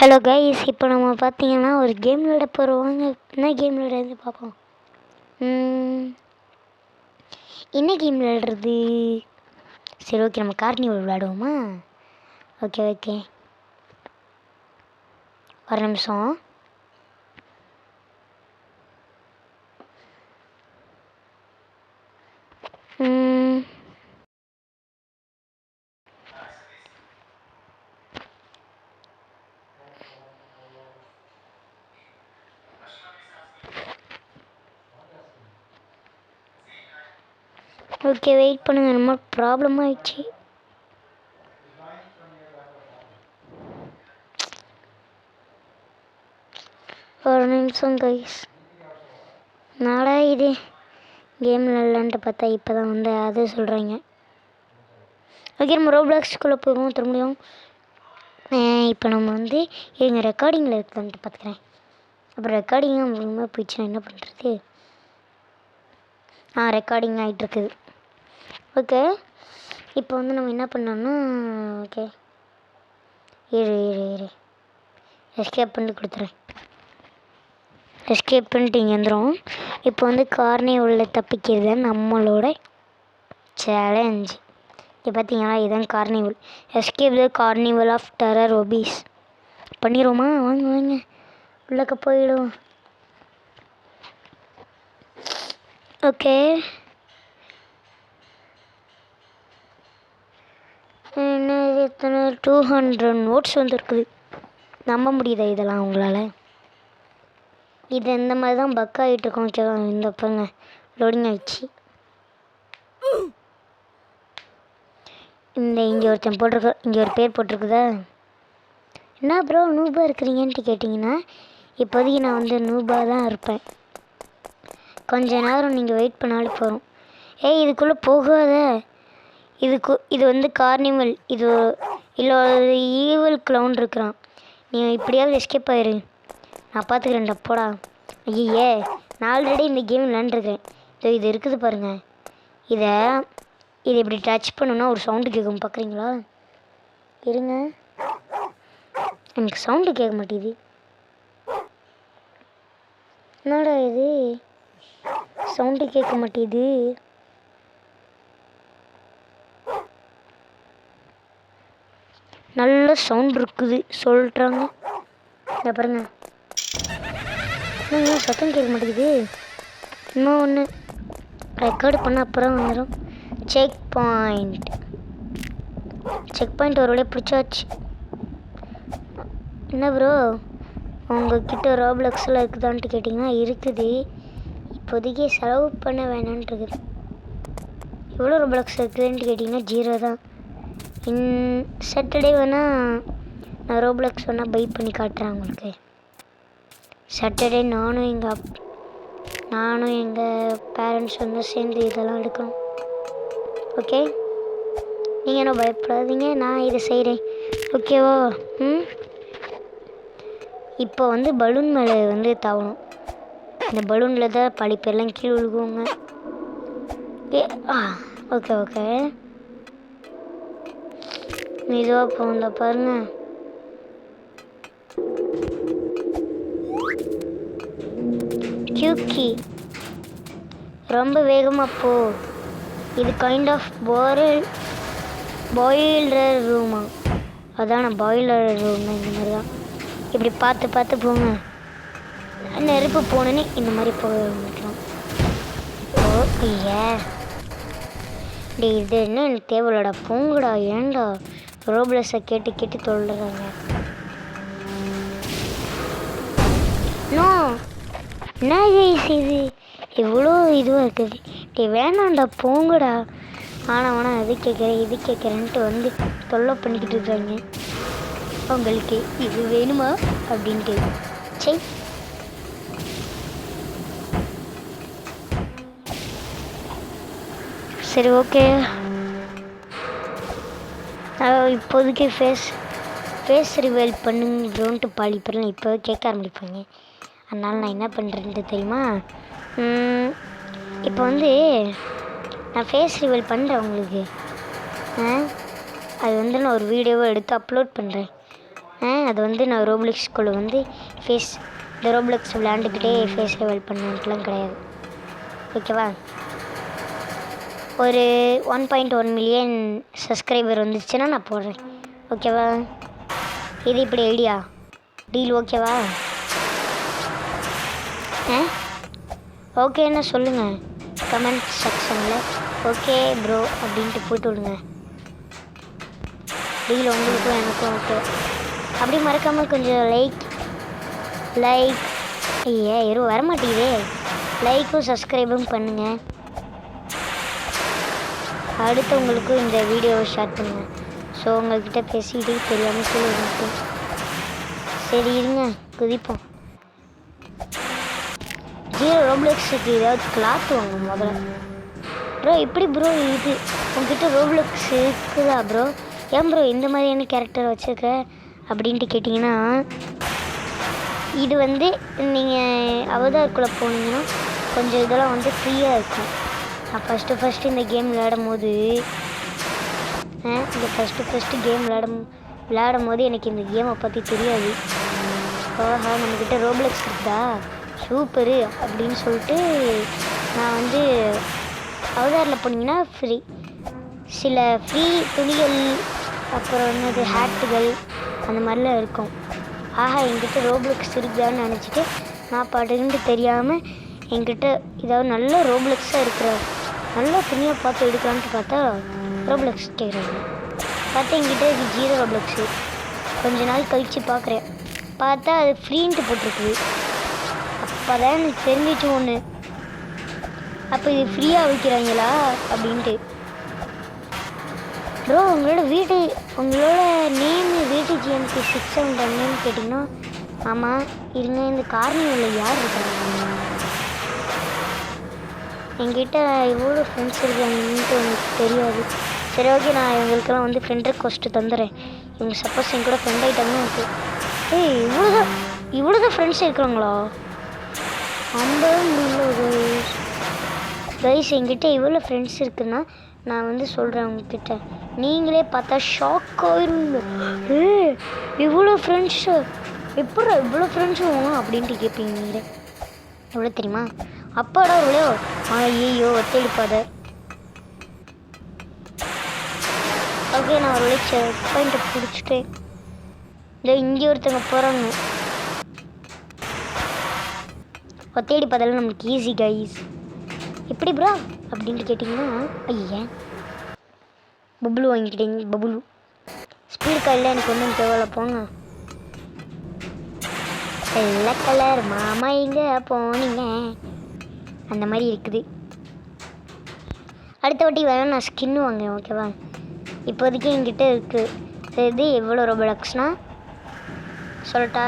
Hello guys, இப்போ நம்ம பார்த்தீங்கன்னா ஒரு கேம் விளையாட போகிறோம். என்ன கேம் விளையாடுறது பார்ப்போம். என்ன கேம் விளையாடுறது? சரி, ஓகே, நம்ம கார்னிவல் விளையாடுவோமா? ஓகே ஒரு நிமிஷம். ஓகே, வெயிட் பண்ணுங்கள், நம்ம ப்ராப்ளம் ஆயிடுச்சு. ஒரு நிமிஷம் கைஸ். நாடா இது கேம் விளையாடலான்ட்டு பார்த்தா இப்போ தான் வந்து அது சொல்கிறாங்க. ஓகே, நம்ம ரோப்ளாக்ஸ்குள்ளே போயிடுவோம் திரும்பியும். இப்போ நம்ம வந்து எங்கள் ரெக்கார்டிங்கில் இருக்குதான்ட்டு பார்த்துக்கிறேன். அப்புறம் ரெக்கார்டிங் மூலமாக போயிடுச்சுன்னா என்ன பண்ணுறது? ரெக்கார்டிங் ஆகிட்டுருக்குது. ஓகே, இப்போ வந்து நம்ம என்ன பண்ணோம்னா, ஓகே இரு எஸ்கேப் பண்ணிட்டு கொடுத்துறேன். எஸ்கேப் பண்ணிட்டு இங்கே வந்துடும். இப்போ வந்து கார்னிவலில் தப்பிக்கிறது நம்மளோட சேலஞ்ச். இப்போ பார்த்தீங்களா, இதுதான் carnival. Escape the carnival of terror obbies. பண்ணிடுவோமா? வாங்க உள்ளக்க போயிடும். ஓகே, என்ன எத்தனை 200 நோட்ஸ் வந்துருக்குது. நம்ப முடியுதா இதெல்லாம் உங்களால்? இது இந்த மாதிரி தான் பக் ஆகிட்டு இருக்கோம். ஓகேவா, இந்த பாருங்க லோடிங் ஆகிடுச்சு. இங்கே ஒருத்தன் போட்டிருக்க, இங்கே ஒரு பேர் போட்டிருக்குதா? என்ன ப்ரோ நூபாக இருக்கிறீங்கன்ட்டு கேட்டிங்கன்னா, இப்போதைக்கு நான் வந்து நூபாக தான் இருப்பேன். கொஞ்ச நேரம் நீங்கள் வெயிட் பண்ணாலும் போகிறோம். இதுக்குள்ளே போகாத. இது வந்து கார்னிவல். இது இல்லை, ஒரு ஈவல் க்ளவுன் இருக்கிறான். நீ இப்படியாவது எஸ்கேப் ஆயிரு, நான் பார்த்துக்கிறேன்டா போடா. ஐயே, நான் ஆல்ரெடி இந்த கேம் விளாண்டுருக்கேன். இது இருக்குது பாருங்கள். இது இப்படி டச் பண்ணுன்னா ஒரு சவுண்டு கேட்கும், பார்க்குறீங்களா? இருங்க, எனக்கு சவுண்டு கேட்க மாட்டேது. என்னடா இது, சவுண்டு கேட்க மாட்டேது. நல்ல சவுண்ட் இருக்குது சொல்கிறாங்க. இதை பாருங்க, இன்னும் சத்தம் கேட்க மாட்டேங்குது. இன்னும் ஒன்று ரெக்கார்டு பண்ண அப்புறம் வந்துடும். செக் பாயிண்ட் ஒரு வழியாக பிடிச்சாச்சு. என்ன ப்ரோ, உங்ககிட்ட ரோப்ளாக்ஸில் இருக்குதான்ட்டு கேட்டிங்கன்னா இருக்குது. இப்போதைக்கு செலவு பண்ண வேணான்ட்டு இருக்குது. எவ்வளோ ரோப்ளாக்ஸ் இருக்குதுன்ட்டு கேட்டிங்கன்னா 0 தான். சாட்டர்டே வேணால் நான் ரோப்ளாக்ஸ் வேணால் பை பண்ணி காட்டுறேன் உங்களுக்கு. சாட்டர்டே நானும் எங்கள் பேரண்ட்ஸ் வந்து சேர்ந்து இதெல்லாம் எடுக்கிறோம். ஓகே, நீங்கள் என்ன பயப்படாதீங்க, நான் இதை செய்கிறேன். ஓகேவா? இப்போ வந்து பலூன் மேலே வந்து தாவணும். இந்த பலூனில் தான் பழி பேர்லாம் கீழே விழுகுவோங்க. ஓகே மெதுவாக போகுந்த பாருங்க. கியூக்கி ரொம்ப வேகமாக போ. இது கைண்ட் ஆஃப் பாயிலர் ரூமா? அதான் பாயிலர் ரூம். இந்த மாதிரி தான், இப்படி பார்த்து போங்க. நெருப்பு போனோன்னே இந்த மாதிரி போக ஆரம்பிக்கலாம். இது என்ன எனக்கு தேவையில்லடா, போங்கடா. ஏன்டா ரோப்ளஸை கேட்டு தொல்லுறாங்க? நோ, என்ன இது எவ்வளோ இதுவாக இருக்குது. வேணாண்டா, போங்கடா. ஆனால் அது கேட்குறேன் இது கேட்குறேன்ட்டு வந்து தொல்லை பண்ணிக்கிட்டு இருக்காங்க. அவங்களுக்கு இது வேணுமா அப்படின்ட்டு. சரி, சரி, ஓகே. இப்போதைக்கு ஃபேஸ் ரிவீல் பண்ணுங்கன்ட்டு பாலிப்பெல்லாம் இப்போ கேட்க ஆரம்பிப்பாங்க. அதனால் நான் என்ன பண்ணுறேன்ட்டு தெரியுமா? இப்போ வந்து நான் ஃபேஸ் ரிவீல் பண்ணுறேன் உங்களுக்கு. அது வந்து நான் ஒரு வீடியோவை எடுத்து அப்லோட் பண்ணுறேன். அது வந்து நான் ரோப்ளக்ஸ்குள்ளே வந்து இந்த ரோப்ளக்ஸ் விளையாண்டுக்கிட்டே ஃபேஸ் ரிவீல் பண்ணுறதுலாம் கிடையாது. ஓகேவா? ஒரு 1.1 மில்லியன் சப்ஸ்கிரைபர் வந்துச்சுன்னா நான் போடுறேன். ஓகேவா? இது இப்படி ஐடியா டீல். ஓகேவா? ஓகேன்னா சொல்லுங்கள் கமெண்ட் செக்ஷனில். ஓகே ப்ரோ அப்படின்ட்டு போட்டு விடுங்க. டீல் உங்களுக்கும் எனக்கும் ஓகே. அப்படி மறக்காமல் கொஞ்சம் லைக் எதுவும் வரமாட்டேங்குதே. லைக்கும் சப்ஸ்கிரைபும் பண்ணுங்கள். அடுத்தவங்களுக்கும் இந்த வீடியோவை ஷேர் பண்ணுங்கள். ஸோ உங்கள்கிட்ட பேசிக்கிட்டே தெரியாமல் சொல்லிட்டு சரி இருங்க குதிப்போம். 0 ரோப்ளக்ஸுக்கு ஏதாவது கிளாத் வாங்க முதல்ல. ப்ரோ எப்படி ப்ரோ இது உங்ககிட்ட ரோப்ளக்ஸ் இருக்குதா ப்ரோ? ஏன் ப்ரோ இந்த மாதிரியான கேரக்டர் வச்சுருக்க அப்படின்ட்டு கேட்டிங்கன்னா, இது வந்து நீங்கள் அவதாருக்குள்ளே போனீங்கன்னா கொஞ்சம் இதெல்லாம் வந்து ஃப்ரீயாக இருக்கும். நான் ஃபஸ்ட்டு இந்த கேம் விளையாடும் போது கேம் விளையாடும் போது எனக்கு இந்த கேமை பற்றி தெரியாது. நம்மக்கிட்ட ரோப்ளக்ஸ் இருக்குதா சூப்பரு அப்படின்னு சொல்லிட்டு நான் வந்து அவதாரில் போனீங்கன்னா சில ஃப்ரீ துணிகள் அப்புறம் என்னது ஹேட்டுகள் அந்த மாதிரிலாம் இருக்கும். என்கிட்ட ரோப்ளக்ஸ் இருக்குதான்னு நினச்சிட்டு நான் பாட்டுக்கிட்டு தெரியாமல் என்கிட்ட ஏதாவது நல்ல ரோப்ளக்ஸாக இருக்கிற நல்ல துணியாக பார்த்து எடுக்கலான்ட்டு பார்த்தா ரோப்ளக்ஸ் கேட்குறாங்க. பார்த்தா என்கிட்ட இது 0 ரோப்ளக்ஸு. கொஞ்ச நாள் கழித்து பார்க்குறேன், பார்த்தா அது ஃப்ரீன்ட்டு போட்டிருக்குது. அப்போ தான் எனக்கு தெரிஞ்சிச்சு ஒன்று, அப்போ இது ஃப்ரீயாக வைக்கிறாங்களா அப்படின்ட்டு. ப்ரோ உங்களோட நேம் வீட்டு ஜிஎன்பி 6 கேட்டிங்கன்னா, ஆமாம் இருங்க இந்த கார்னிவலில் யார் இருக்காங்க? என்கிட்ட இவ்வளோ ஃப்ரெண்ட்ஸ் இருக்காங்கன்ட்டு உங்களுக்கு தெரியாது. சரி ஓகே, நான் இவங்களுக்கெல்லாம் வந்து ஃப்ரெண்ட் ரெக்வஸ்ட்டு தந்துடுறேன். இவங்க சப்போஸ் என் கூட ஃப்ரெண்ட் ஆகிட்டாங்கன்னா ஓகே. இவ்வளோதான் ஃப்ரெண்ட்ஸ் இருக்கிறாங்களா? 50 முடியல கைஸ். என்கிட்ட இவ்வளோ ஃப்ரெண்ட்ஸ் இருக்குன்னா நான் வந்து சொல்கிறேன் உங்ககிட்ட, நீங்களே பார்த்தா ஷாக் ஆயிருங்க. இவ்வளோ ஃப்ரெண்ட்ஸு எப்படி இவ்வளோ ஃப்ரெண்ட்ஸு அப்படின்ட்டு கேட்பீங்க. நீங்களே எவ்வளோ தெரியுமா? அப்பாடா இவ்வளோ ஐயோ ஒத்தடிப்பாத. ஓகே, நான் ஒரு செக் பாயிண்ட்டை பிடிச்சிட்டேன். இங்கே ஒருத்தவங்க போகிறாங்க. ஒத்தேடி பார்த்தாலும் நம்மளுக்கு ஈஸி கைஸ். எப்படி ப்ரோ அப்படின்ட்டு கேட்டிங்கன்னா, பபுளு வாங்கிக்கிட்டீங்க. பபுளு ஸ்பீடு கார்டில் எனக்கு ஒன்றும் தேவையில்ல போங்க. வெள்ளை கலர் மாமா எங்கே போனீங்க அந்த மாதிரி இருக்குது. அடுத்த வாட்டி வேணால் நான் ஸ்கின்னு வாங்குறேன். ஓகேவா? இப்போதைக்கு என்கிட்ட இருக்குது. இது எவ்வளோ ரோப்ளக்ஸ்னா சொல்லட்டா?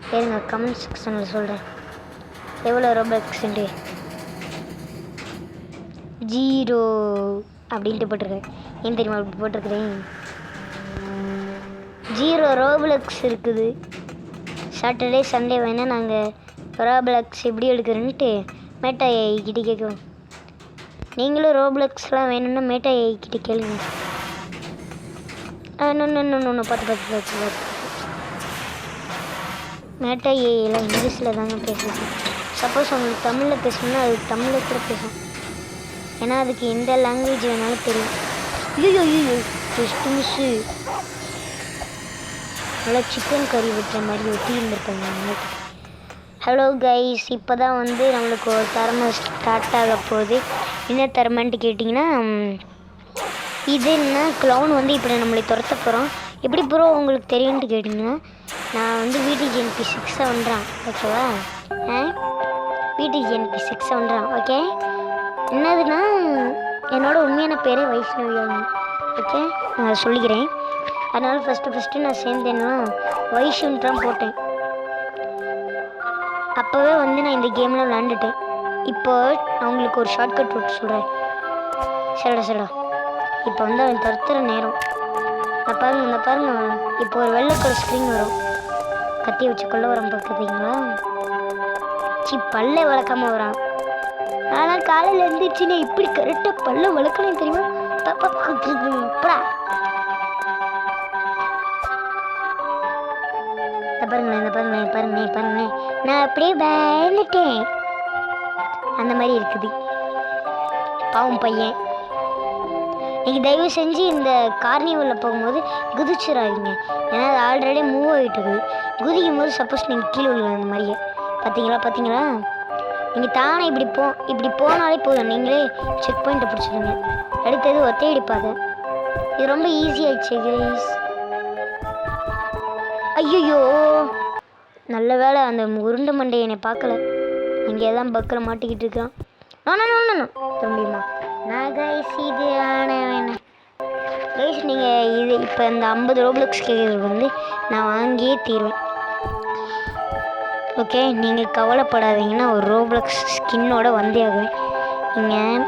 சரிங்க கமெண்ட் செக்ஷனில் சொல்கிறேன் எவ்வளோ ரோப்ளக்ஸுன்ட்டு. 0 அப்படின்ட்டு போட்டிருக்கேன். ஏன் தெரியுமா அப்படி போட்டிருக்கிறேன்? 0 ரோப்ளக்ஸ் இருக்குது. சாட்டர்டே சண்டே வேணால் நாங்கள் ரோப்ளக்ஸ் எப்படி எடுக்கிறேன்ட்டு மேட்டா ஏஐக்கிட்ட கேட்குவோம். நீங்களும் ரோப்ளக்ஸ்லாம் வேணும்னா மேட்டா ஏஐக்கிட்ட கேளுங்க. பார்த்து மேட்டா ஏஐலாம் இங்கிலீஷில் தாங்க பேசுது. சப்போஸ் உங்களுக்கு தமிழில் பேசணுன்னா அது தமிழில் கூட பேசும். ஏன்னா அதுக்கு எந்த லாங்குவேஜ் வேணாலும் தெரியும். ஐயோ ஜஸ்ட் மிஸ்ஸு. நல்லா சிக்கன் கறி விட்டுற மாதிரி ஒட்டி இருந்திருப்பாங்க. ஹலோ கைஸ், இப்போ தான் வந்து நம்மளுக்கு ஒரு திறமை ஸ்டார்ட் ஆக போகுது. என்ன திறமைன்ட்டு கேட்டிங்கன்னா, இது என்ன க்ளவுன் வந்து இப்படி நம்மளை துரத்த போகிறோம். எப்படி ப்ரோ உங்களுக்கு தெரியும்ட்டு கேட்டிங்கன்னா, நான் வந்து VTGNP 6 ஓகேவா? VTGNP 6 okay. என்னதுன்னா என்னோடய உண்மையான பேரே வைஷ்ணவி. ஓகே, நான் அதை சொல்லிக்கிறேன். அதனால் ஃபஸ்ட்டு நான் சேர்ந்தேன்னா வைஷுன்றான் போட்டேன். அப்போவே வந்து நான் இந்த கேமில் விளாண்டுட்டேன். இப்போ நான் உங்களுக்கு ஒரு ஷார்ட்கட் ரூட் சொல்கிறேன். சரிடா இப்போ வந்து அவன் துரத்துற நேரம். நான் பாருங்க இப்போ ஒரு வெள்ளை கலர் ஸ்க்ரீன் வரும். கத்தியை வச்சு கொள்ள வரான் பார்க்குறீங்களா? பல்ல வளர்க்காம வரான். ஆனால் காலையில் எழுந்திரிச்சுன்னா இப்படி கரெக்டாக பல்ல வளர்க்கணும் தெரியுமா? பாருங்க நான் அப்படியே பயந்துட்டேன். அந்த மாதிரி இருக்குது பாவம் பையன். நீங்கள் தயவு செஞ்சு இந்த கார்னிவலில் போகும்போது குதிச்சிடாதீங்க. ஏன்னா அது ஆல்ரெடி மூவ் ஆகிட்டு இருக்குது. குதிக்கும் போது சப்போஸ் நீங்கள் கீழே விழுங்க. அந்த மாதிரியே பார்த்தீங்களா நீங்கள் தானே இப்படி போனாலே போதும். நீங்களே செக் பாயிண்ட்டை பிடிச்சிடுங்க. அடுத்தது ஒத்தையடி பாதை. இது ரொம்ப ஈஸியாகிடுச்சு கைஸ். ஐயோ நல்ல வேலை அந்த உருண்டை மண்டையை என்னை பார்க்கல. இங்கே தான் பக்கில் மாட்டிக்கிட்டு இருக்கான். முடியுமா நான் கைஸ் இது வேணாம் கைஸ். நீங்கள் இது இப்போ இந்த 50 ரோப்ளக்ஸ் கேட்குறது வந்து நான் வாங்கியே தீருவேன். ஓகே நீங்கள் கவலைப்படாதீங்கன்னா ஒரு ரோப்ளக்ஸ் ஸ்கின்னோட வந்தே ஆகுவேன். நீங்கள்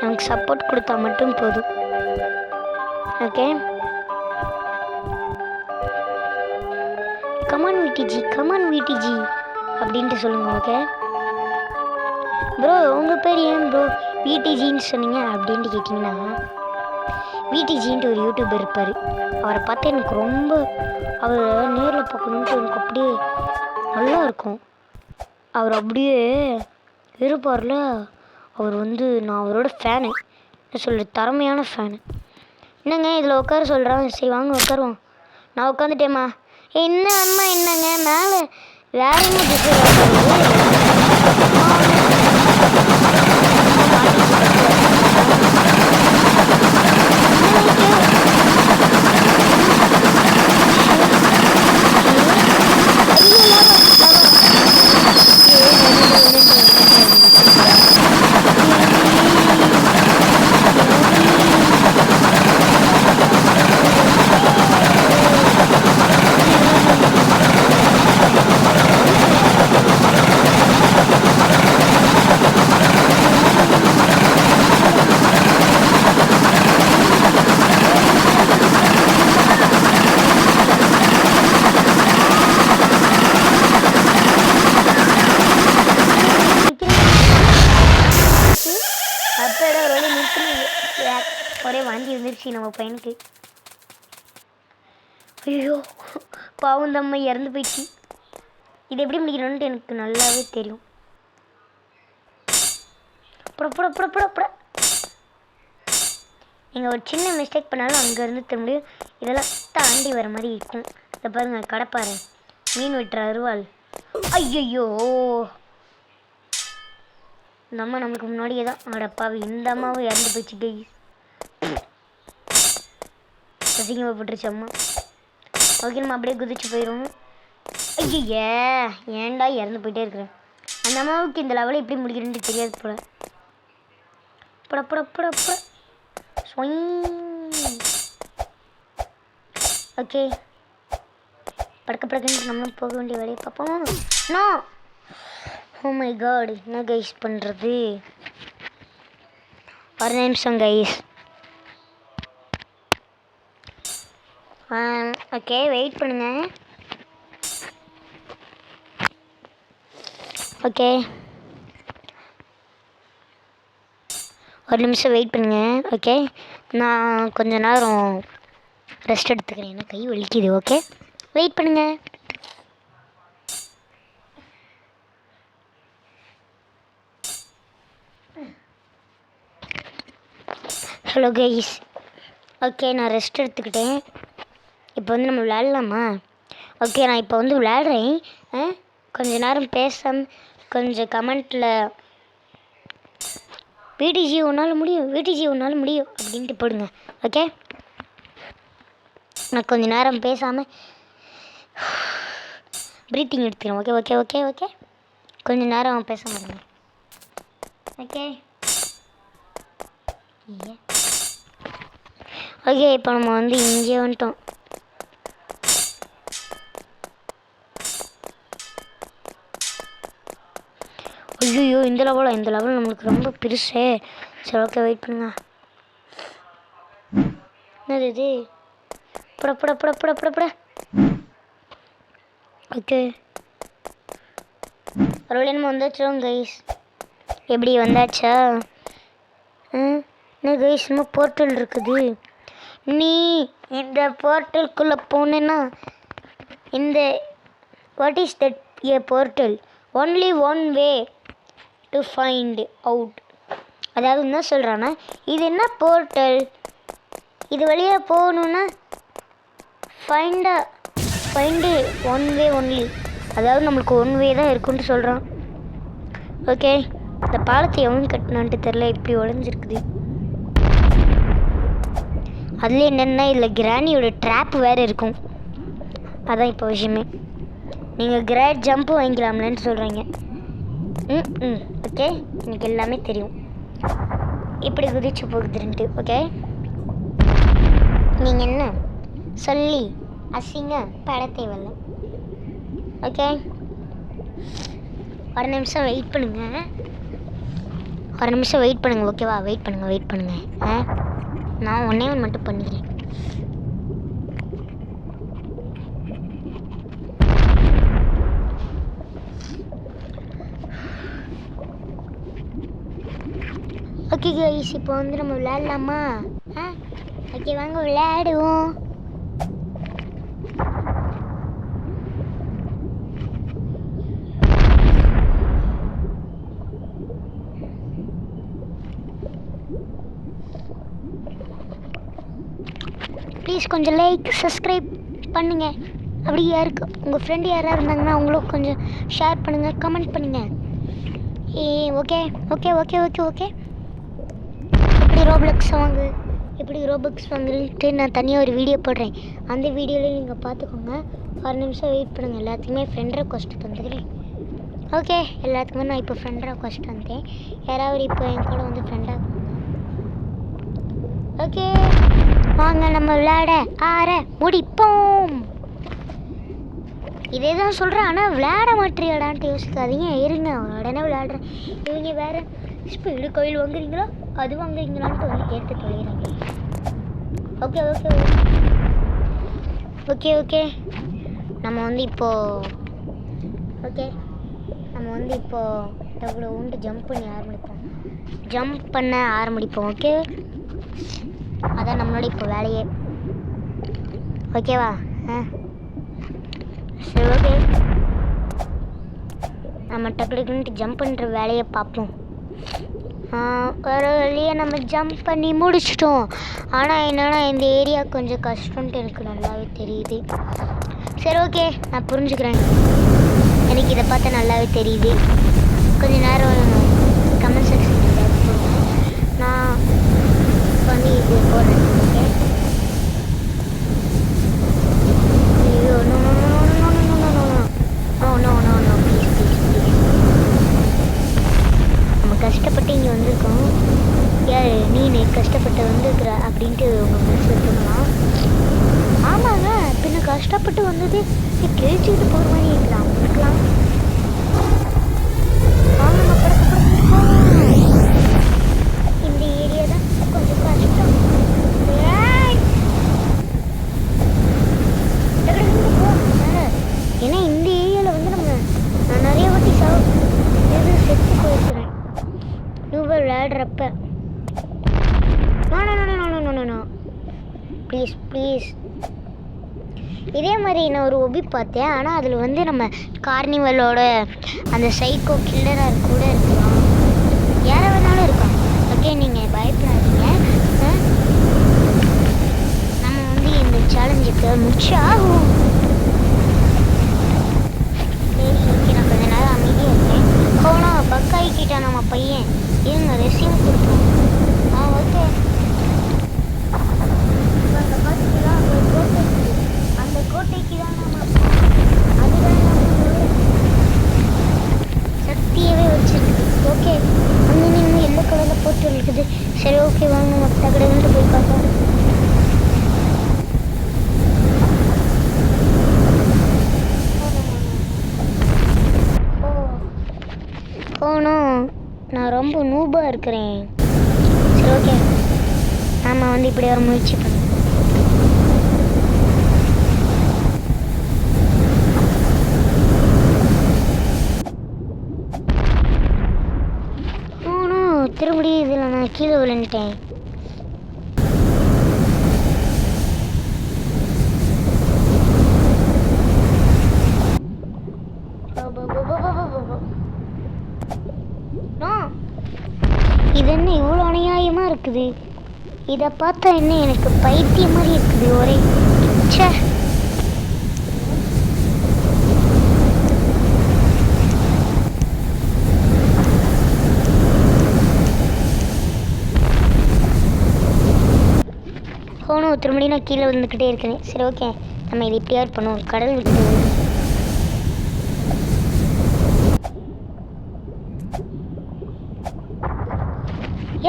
எனக்கு சப்போர்ட் கொடுத்தா மட்டும் போதும். ஓகே கமான் விடிஜி அப்படின்ட்டு சொல்லுங்கள். ஓகே ப்ரோ உங்கள் பேர் ஏன் ப்ரோ விடிஜின்னு சொன்னீங்க அப்படின்ட்டு கேட்டிங்கன்னா, விடிஜின்ட்டு ஒரு யூடியூபர் இருப்பார். அவரை பார்த்தா எனக்கு ரொம்ப அவர் நேரில் பார்க்கணுன்ட்டு எனக்கு அப்படியே நல்லா இருக்கும். அவர் அப்படியே இருப்பார்ல. அவர் வந்து நான் அவரோட ஃபேனு திறமையான ஃபேனு. என்னங்க இதில் உட்கார சொல்கிறான். சரி வாங்க உட்காருவோம். நான் உட்காந்துட்டேம்மா. என்ன அம்மா என்னங்க மேலே வேற என்ன ஒரே வாந்தி வந்துருச்சு நம்ம பையனுக்கு. ஐயோ பாவம் தம்மை இறந்து போயிடுச்சு. இது எப்படி முடிக்கணும்னு எனக்கு நல்லாவே தெரியும். நீங்கள் ஒரு சின்ன மிஸ்டேக் பண்ணாலும் அங்கேருந்து திரும்ப இதெல்லாம் தாண்டி வர மாதிரி இருக்கும். இதை பாருங்கள் கடப்பாரு மீன் வெட்டுற அருவாள். ஐயோ இந்த அம்மா நமக்கு முன்னாடியே தான் அடப்பாவி. இந்த அம்மாவும் இறந்து போயிடுச்சு கைஸ். அசிங்கப்பட்டுருச்சு அம்மா. ஓகே நம்ம அப்படியே குதிச்சு போயிடும். ஐயோ ஏன்டா இறந்து போயிட்டே இருக்கிறேன். அந்த அம்மாவுக்கு இந்த லெவலில் எப்படி முடிக்கிறேன்னு தெரியாது போல. ஓகே படக்குன்னு நம்மளும் போக வேண்டிய வேலையை பார்ப்போம். நோ ஓ மை காட் என்ன கைஸ் பண்ணுறது. ஒரு நிமிஷம் கைஸ். ஓகே வெயிட் பண்ணுங்க. ஓகே ஒரு நிமிஷம் வெயிட் பண்ணுங்க. ஓகே நான் கொஞ்ச நேரம் ரெஸ்ட் எடுத்துக்கிறேன். ஏன்னா கை வலிக்குது. ஓகே வெயிட் பண்ணுங்க. Hello guys. ஓகே நான் ரெஸ்ட் எடுத்துக்கிட்டேன். இப்போ வந்து நம்ம விளையாடலாமா? ஓகே நான் இப்போ வந்து விளையாடுறேன். கொஞ்ச நேரம் பேசாமல் கொஞ்சம் கமெண்ட்டில் விடிஜி உன்னால் முடியும் அப்படின்ட்டு போடுங்க. ஓகே நான் கொஞ்ச நேரம் பேசாமல் ப்ரீத்திங் எடுத்துக்கிறேன். ஓகே ஓகே ஓகே ஓகே கொஞ்ச நேரம் பேச மாட்டேங்க. ஓகே ஓகே இப்போ நம்ம வந்து இங்கே வந்துட்டோம். ஐயோ இந்த லெவல் நம்மளுக்கு ரொம்ப பெருசே. சரி ஓகே வெயிட் பண்ணுங்க. என்னது இது? பட ஓகே ஒரு நம்ம வந்தாச்சோம் கைஸ். எப்படி வந்தாச்சா? என்ன கைஸ் இன்னும் போர்ட்டல் இருக்குது. நீ இந்த போர்ட்டலுக்குள்ளே போனேன்னா இந்த what is that A portal only one way to find out. அதாவது என்ன சொல்கிறான்னா, இது என்ன போர்ட்டல், இது வழியாக போகணுன்னா ஃபைண்டு ஒன் வே ஒன்லி. அதாவது நம்மளுக்கு ஒன் வே தான் இருக்குன்ட்டு சொல்கிறான். ஓகே, இந்த பாலத்தை எவனும் கட்டினான்ட்டு தெரில, இப்படி உடஞ்சிருக்குது. அதில் என்னென்னா இதில் கிராணியோட ட்ராப் வேறு இருக்கும். அதான் இப்போ விஷயமே. நீங்கள் கிராட் ஜம்ப்பு வாங்கிக்கலாம்லன்னு சொல்கிறீங்க. ஓகே, எனக்கு எல்லாமே தெரியும் இப்படி குதிச்சு போகுதுன்ட்டு. ஓகே, நீங்கள் என்ன சொல்லி அசிங்க பட தேவையில்ல. ஓகே, ஒரு நிமிஷம் வெயிட் பண்ணுங்கள், ஒரு நிமிஷம் வெயிட் பண்ணுங்கள். ஓகேவா, வெயிட் பண்ணுங்கள். நான் ஒன்றே ஒன்று மட்டும் பண்ணிக்கிறேன். ஓகே கைஸ், இப்போ வந்து நம்ம விளையாடலாமா? ஓகே, வாங்க விளையாடுவோம். ப்ளீஸ் கொஞ்சம் லைக் சப்ஸ்கிரைப் பண்ணுங்கள். அப்படி யாருக்கு உங்கள் ஃப்ரெண்டு யாராவது இருந்தாங்கன்னா அவங்களும் கொஞ்சம் ஷேர் பண்ணுங்கள், கமெண்ட் பண்ணுங்கள். Okay okay okay okay okay எப்படி ரோபக்ஸ் வாங்குறேன்ட்டு நான் தனியாக ஒரு வீடியோ போடுறேன். அந்த வீடியோவில் நீங்கள் பார்த்துக்கோங்க. ஒரு நிமிஷம் வெயிட் பண்ணுங்கள். எல்லாத்துக்குமே ஃப்ரெண்ட் ரெக்வஸ்ட் தந்துக்கிறேன். ஓகே, எல்லாத்துக்குமே நான் இப்போ ஃப்ரெண்ட் ரெக்வஸ்ட் தந்தேன். யாராவது இப்போ என் கூட வந்து ஃப்ரெண்டாக ஓகே வாங்க நம்ம விளையாட முடிப்போம். இதே தான் சொல்கிறேன், ஆனால் விளையாட மாட்டேறியாடான்ட்டு யோசிக்காதீங்க. இருங்க, உடனே விளையாடுறேன். இவங்க வேறு ஸ்பீடு கோயில் வாங்குறீங்களா அது வாங்குறீங்களான்ட்டு வந்து கேட்டு தொலைகிறாங்க. ஓகே ஓகே ஓகே ஓகே நம்ம வந்து இப்போது டபுள் உண்டு ஜம்ப் பண்ண ஆரம்பிப்போம். ஓகே, அதான் நம்மளோட இப்போ வேலையே. ஓகேவா? சரி, ஓகே, நம்ம டக்குனுட்டு ஜம்ப் பண்ணுற வேலையை பார்ப்போம். ஒரு வழியை நம்ம ஜம்ப் பண்ணி முடிச்சிட்டோம். ஆனால் என்னென்னா இந்த ஏரியா கொஞ்சம் கஷ்டம்ன்ட்டு எனக்கு நல்லாவே தெரியுது. சரி, ஓகே, நான் புரிஞ்சுக்கிறேன். எனக்கு இதை பார்த்தா நல்லாவே தெரியுது. கொஞ்சம் நேரம் கமெண்ட் செக்ஷனில் போடுங்க. நான் வந்து இது போடுறேன். ஓகே, ஐயோ no no no no no no no no no no please please please. நம்ம கஷ்டப்பட்டு இங்கே வந்திருக்கோம். யார் நீ கஷ்டப்பட்டு வந்துருக்குற அப்படின்ட்டு உங்கள் மனசில் தோணலாம். ஆமாங்க, பின்ன கஷ்டப்பட்டு வந்தது கிழிச்சிக்கிட்டு போகிற மாதிரி இருக்கலாம். வாங்க நம்ம இந்த ஏரியா தான் கொஞ்சம் கஷ்டம். ஏன்னா இந்த ஏரியாவில் வந்து நான் நிறைய வாட்டி செத்து போயிருக்கிறேன் நூபா விளையாடுறப்ப. No please please. இதே மாதிரி நான் ஒரு ஒபி பார்த்தேன். ஆனால் அதில் வந்து நம்ம கார்னிவலோட அந்த சைக்கோ கில்லராக கூட இருக்கலாம், யாரை வேணாலும் இருக்கலாம். ஓகே, நீங்கள் பயப்படாதீங்க. நம்ம வந்து இந்த சேலஞ்சுக்கு முடிச்சாகும். சரி, ஓகே, நான் கொஞ்ச நேரம் அமைதியாக இருக்கேன். போனால் பக்காய்க்கிட்டா நம்ம பையன் இருங்க ரெஸ்யூம் கொடுப்போம். ஓகே, அங்கே பார்த்தீங்களா அந்த கோட்டை, அந்த கோட்டைக்கு தான் நம்ம அதுதான் சக்தியவே வச்சிருக்குது. ஓகே, அங்கே நின்று எல்லோ கலரில் போட்டு இருக்குது. சரி, ஓகே, வாங்க மற்ற கடைகள்ட்டு போய் பார்ப்போம். போகணும், நான் ரொம்ப நூபாக இருக்கிறேன். சரி, ஓகே, நாம் வந்து இப்படி ஒரு முயற்சி பண்ண. திரும்பி இதில் நான் கீழே விழுந்துட்டேன். போகுது. இதை பார்த்தா என்ன எனக்கு பைத்தியம் மாதிரி இருக்குது ஒரே. ச்சே, போகணும். திரும்பி நான் கீழே விழுந்துக்கிட்டே இருக்கேன். சரி ஓகே, நம்ம இது இப்படியாவது பண்ணுவோம். கடல் விட்டு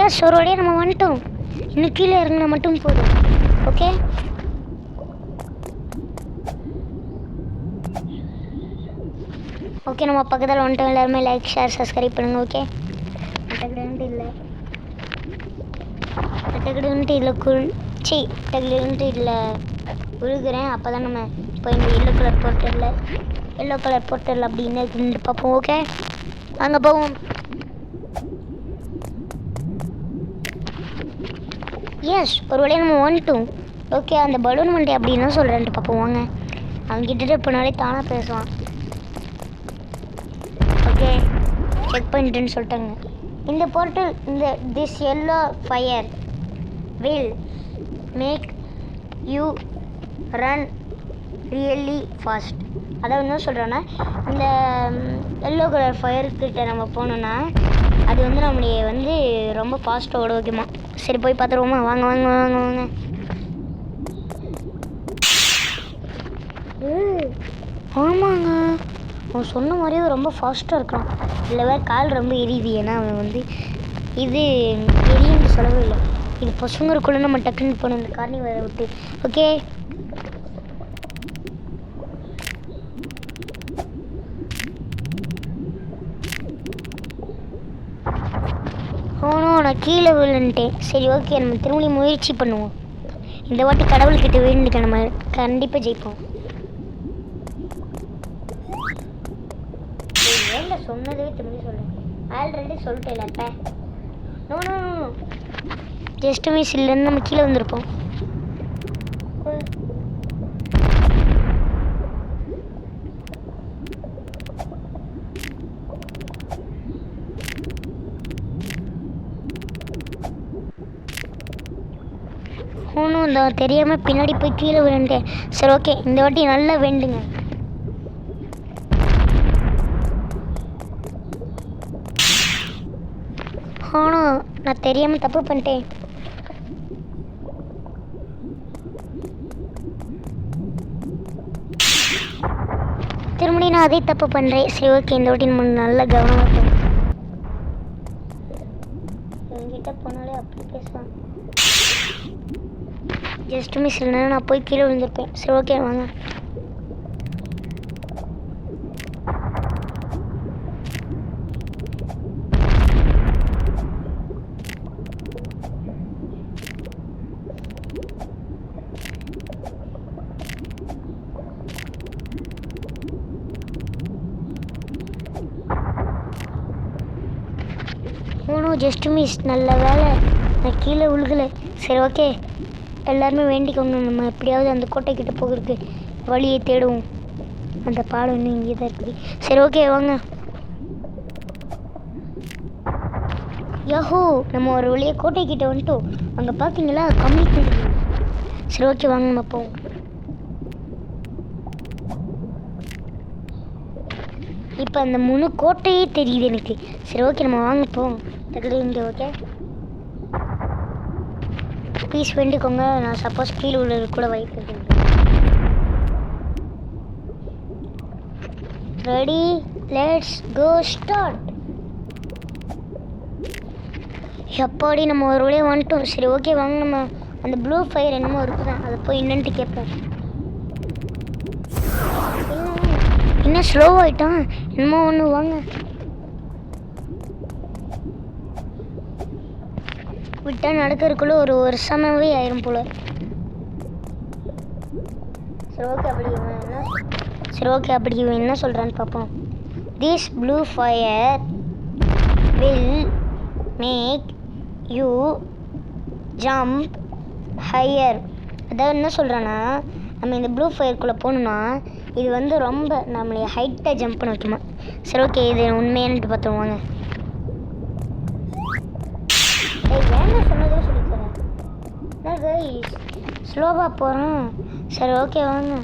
ஏன் சோரோடையே நம்ம வந்துட்டோம். இன்னும் கீழே இறங்கினா மட்டும் போதும். ஓகே, ஓகே நம்ம பக்கத்தில் வந்துட்டோம். எல்லாருமே லைக் ஷேர் சப்ஸ்கிரைப் பண்ணுங்கள். ஓகே, டக்குடுன்ட்டு இல்லை டக்குடுன்ட்டு இதில் குளிச்சு டக்குடுன்ட்டு இதில் விழுகிறேன். அப்போ தான் நம்ம இப்போ இந்த எல்லோ கலர் போர்ட்டரில் அப்படின்னு இருக்குன்னு பார்ப்போம். ஓகே, அங்கே போவோம். எஸ், ஒரு வேளையை நம்ம வந்துட்டோம். ஓகே, அந்த பலூன் வண்டி அப்படின்னு சொல்கிறேன்ட்டு பார்ப்போம். வாங்க, அவங்ககிட்ட போனாலே தானாக பேசுவான். ஓகே, செக் பண்ணிட்டுன்னு சொல்லிட்டாங்க. இந்த portal this yellow fire will make you run really fast. அதாவது என்ன சொல்கிறேன்னா, இந்த எல்லோ கலர் ஃபயர்கிட்ட நம்ம போனோன்னா அது வந்து நம்மளைய வந்து ரொம்ப ஃபாஸ்ட்டாக ஓட வைக்குமா. சரி போய் பார்த்துருவோமா. வாங்க வாங்க வாங்க வாங்க. ஆமாங்க, அவன் சொன்ன மாதிரியே ரொம்ப ஃபாஸ்ட்டாக இருக்கான். இதில் வேறு கால் ரொம்ப எரியுது. ஏன்னா அவன் வந்து இது எரியுன்னு சொல்லவே இல்லை. இது பசுங்கருக்குள்ளே நம்ம டக்குன்னு போகணும் இந்த காரணி வர விட்டு. ஓகே, ஓனோ நான் கீழே விழுந்துட்டேன். சரி ஓகே, நம்ம திரும்பி முயற்சி பண்ணுவோம். இந்த வாட்டி கடவுள்கிட்ட வேண்டிக்க நம்ம கண்டிப்பாக ஜெயிப்போம். ஏன்டா சொன்னதே திரும்பி சொல்லுங்க. ஆல்ரெடி சொல்லிட்டேன் அப்போ. No no no, just miss இல்லைன்னு நம்ம கீழே வந்திருப்போம். ஒன்றும் தான் தெரியாமல் பின்னாடி போய் கீழே விழுந்தேன். சரி ஓகே, இந்த வாட்டி நல்லா வேண்டுங்க. ஆனால் நான் தெரியாமல் தப்பு பண்ணிட்டேன். திரும்பி நான் அதே தப்பு பண்ணுறேன். சரி ஓகே, இந்த வாட்டி நம்ம நல்லா கவனமாக இருக்கும். என்கிட்ட போனாலே அப்படி பேசுவான். ஜஸ்ட் மிஸ் இல்லைன்னா நான் போய் கீழே விழுந்திருப்பேன். சரி ஓகே வாங்க. ஒன்றும் ஜஸ்ட் மிஸ், நல்ல வேலை நான் கீழே விழுகலை. சரி ஓகே, எல்லாருமே வேண்டிக்கோங்க. நம்ம எப்படியாவது அந்த கோட்டைக்கிட்ட போகிறதுக்கு வழியை தேடுவோம். அந்த பாலம் இன்னும் இங்கே தான் இருக்குது. சரி ஓகே வாங்க. யஹோ, நம்ம ஒரு வழியை கோட்டைக்கிட்ட வந்துட்டோம். அங்கே பார்த்தீங்களா கம்மி தெரியுது. சரி ஓகே வாங்க நம்ம போவோம். இப்போ அந்த முழு கோட்டையே தெரியுது எனக்கு. சரி ஓகே நம்ம வாங்க போவோம். இங்கே ஓகே, ப்ளீஸ் வேண்டிக்கோங்க. நான் சப்போஸ் கீழே உள்ளது கூட வாய்ப்பு இருக்கு. Ready, let's go start. எப்பாடி நம்ம ஒரு வழியாக வந்துட்டோம். சரி ஓகே வாங்க, நம்ம அந்த ப்ளூ ஃபயர் என்னமோ இருக்குதான், அதை போய் என்னன்ட்டு கேட்போம். என்ன ஸ்லோவாகிட்டான் என்னமோ ஒன்று. வாங்க, விட்டால் நடக்கிறதுக்குள்ளே ஒரு வருஷமாகவே ஆயிரும் போல. சரி ஓகே, அப்படி இவன் என்ன சொல்கிறான்னு பார்ப்போம். This blue fire will make you jump higher. அதாவது என்ன சொல்கிறான்னா, நம்ம இந்த ப்ளூ ஃபயருக்குள்ளே போகணுன்னா இது வந்து ரொம்ப நம்மளை ஹைட்டாக ஜம்ப் பண்ண வைக்குமா. சரி ஓகே, இது உண்மையானுட்டு பார்த்துருவாங்க. ஏன்னா சொன்னதே சொல்லித்தரேன். என்ன கைஸ் ஸ்லோவாக போகிறேன். சரி ஓகே வாங்க.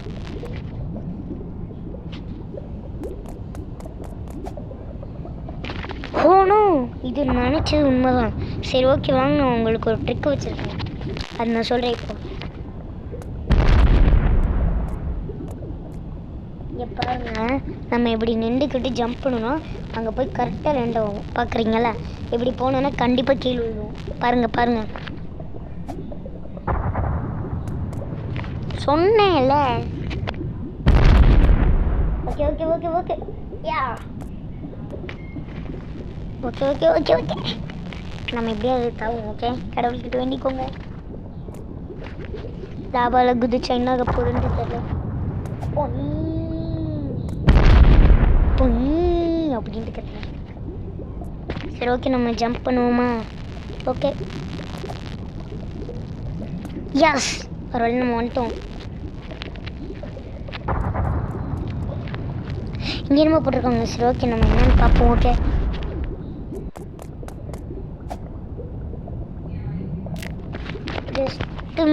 போகணும். இது நினச்சது உண்மைதான். சரி ஓகே வாங்க, நான் உங்களுக்கு ஒரு ட்ரிக் வச்சுருக்கேன், அது நான் சொல்கிறேன். இப்போ இங்கே பாருங்க, நம்ம இப்படி நின்றுக்கிட்டு ஜம்ப் பண்ணணும். அங்கே போய் கரெக்டாக லேண்ட் ஆகும். பார்க்குறீங்களா? இப்படி போனோன்னா கண்டிப்பாக கீழே விழுவோம். பாருங்கள் பாருங்கள், சொன்னேன்ல. Okay okay okay okay yeah okay okay okay okay நம்ம எப்படியாவது தாவும். ஓகே, கடவுள்கிட்ட வேண்டிக்கோங்க. லாபாவில் குதிச்சா என்ன ஆக போகுதுன்னு தெரியல. அப்படின்ட்டு கட்டேன். சரி ஓகே, நம்ம ஜம்ப் பண்ணுவோமா? ஓகே எஸ், ஒரு வழி நம்ம வந்துட்டோம். இங்கே என்னமோ போட்டிருக்காங்க. சரி ஓகே, நம்ம என்னன்னு பார்ப்போம். ஓகே ஜஸ்ட்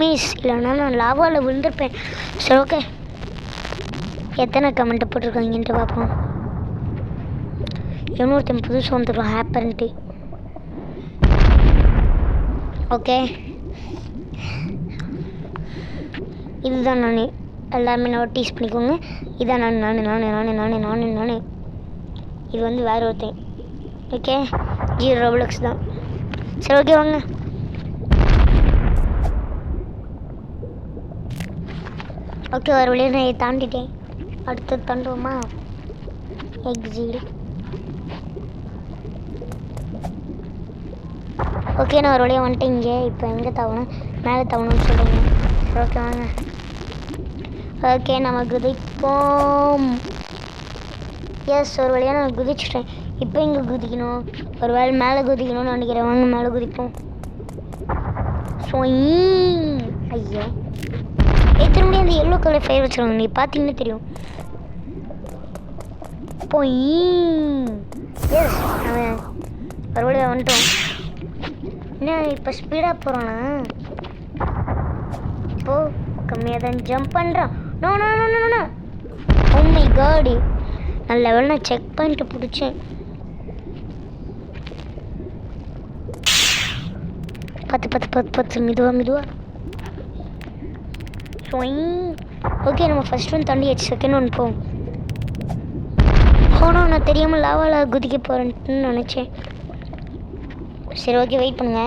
மிஸ், இல்லைன்னா நான் லாவாவில் விழுந்திருப்பேன். சரி ஓகே, எத்தனை கமெண்ட்டை போட்டிருக்காங்கன்ட்டு பார்ப்போம். இன்னொருத்தன் புதுசு வந்துடும் ஹேப்பன்ட்டு. ஓகே, இதுதான் நான். எல்லாருமே நோட்டீஸ் பண்ணிக்கோங்க. இதான் நான். இது வந்து வேற ஒருத்தன். ஓகே, 0 Roblox தான். சரி ஓகே வாங்க. ஓகே, ஒரு வழியாக நான் தாண்டிட்டேன். அடுத்து தாண்டுவோமா? எக்ஸிட். ஓகே, நான் ஒரு வழியாக வந்துட்டேன். இங்கே இப்போ எங்கே தவணும்? மேலே தவணும்னு சொல்கிறீங்க. ஓகே வாங்க. ஓகே, நம்ம குதிப்போம். எஸ், ஒரு வழியாக நான் குதிச்சிட்டேன். இப்போ இங்கே குதிக்கணும். ஒரு வேளை மேலே குதிக்கணும்னு நினைக்கிறேன். வாங்க மேலே குதிப்போம். ஐயோ, திரும்பி அந்த எல்லோ கலர் ஃபயர் வச்சுருவாங்க. நீ பார்த்தீங்கன்னா தெரியும். எஸ், அவன் ஒரு வழியாக வந்துட்டோம். என்ன இப்போ ஸ்பீடாக போகிறோன்னா? இப்போது கம்மியாக தான் ஜம்ப் பண்ணுறான். No no no no no. Oh my god, நல்ல வேளை நான் செக் பண்ணிட்டு பிடிச்சேன். பத்து மெதுவாக. ஓகே, நம்ம ஃபர்ஸ்ட் ஒன் தாண்டியாச்சு. செகண்ட் ஒன் போவோம். போனோம், நான் தெரியாமல் லாவாவில் குதிக்க போகிறேன்ட்டு நினச்சேன். சரி ஓகே, வெயிட் பண்ணுங்க.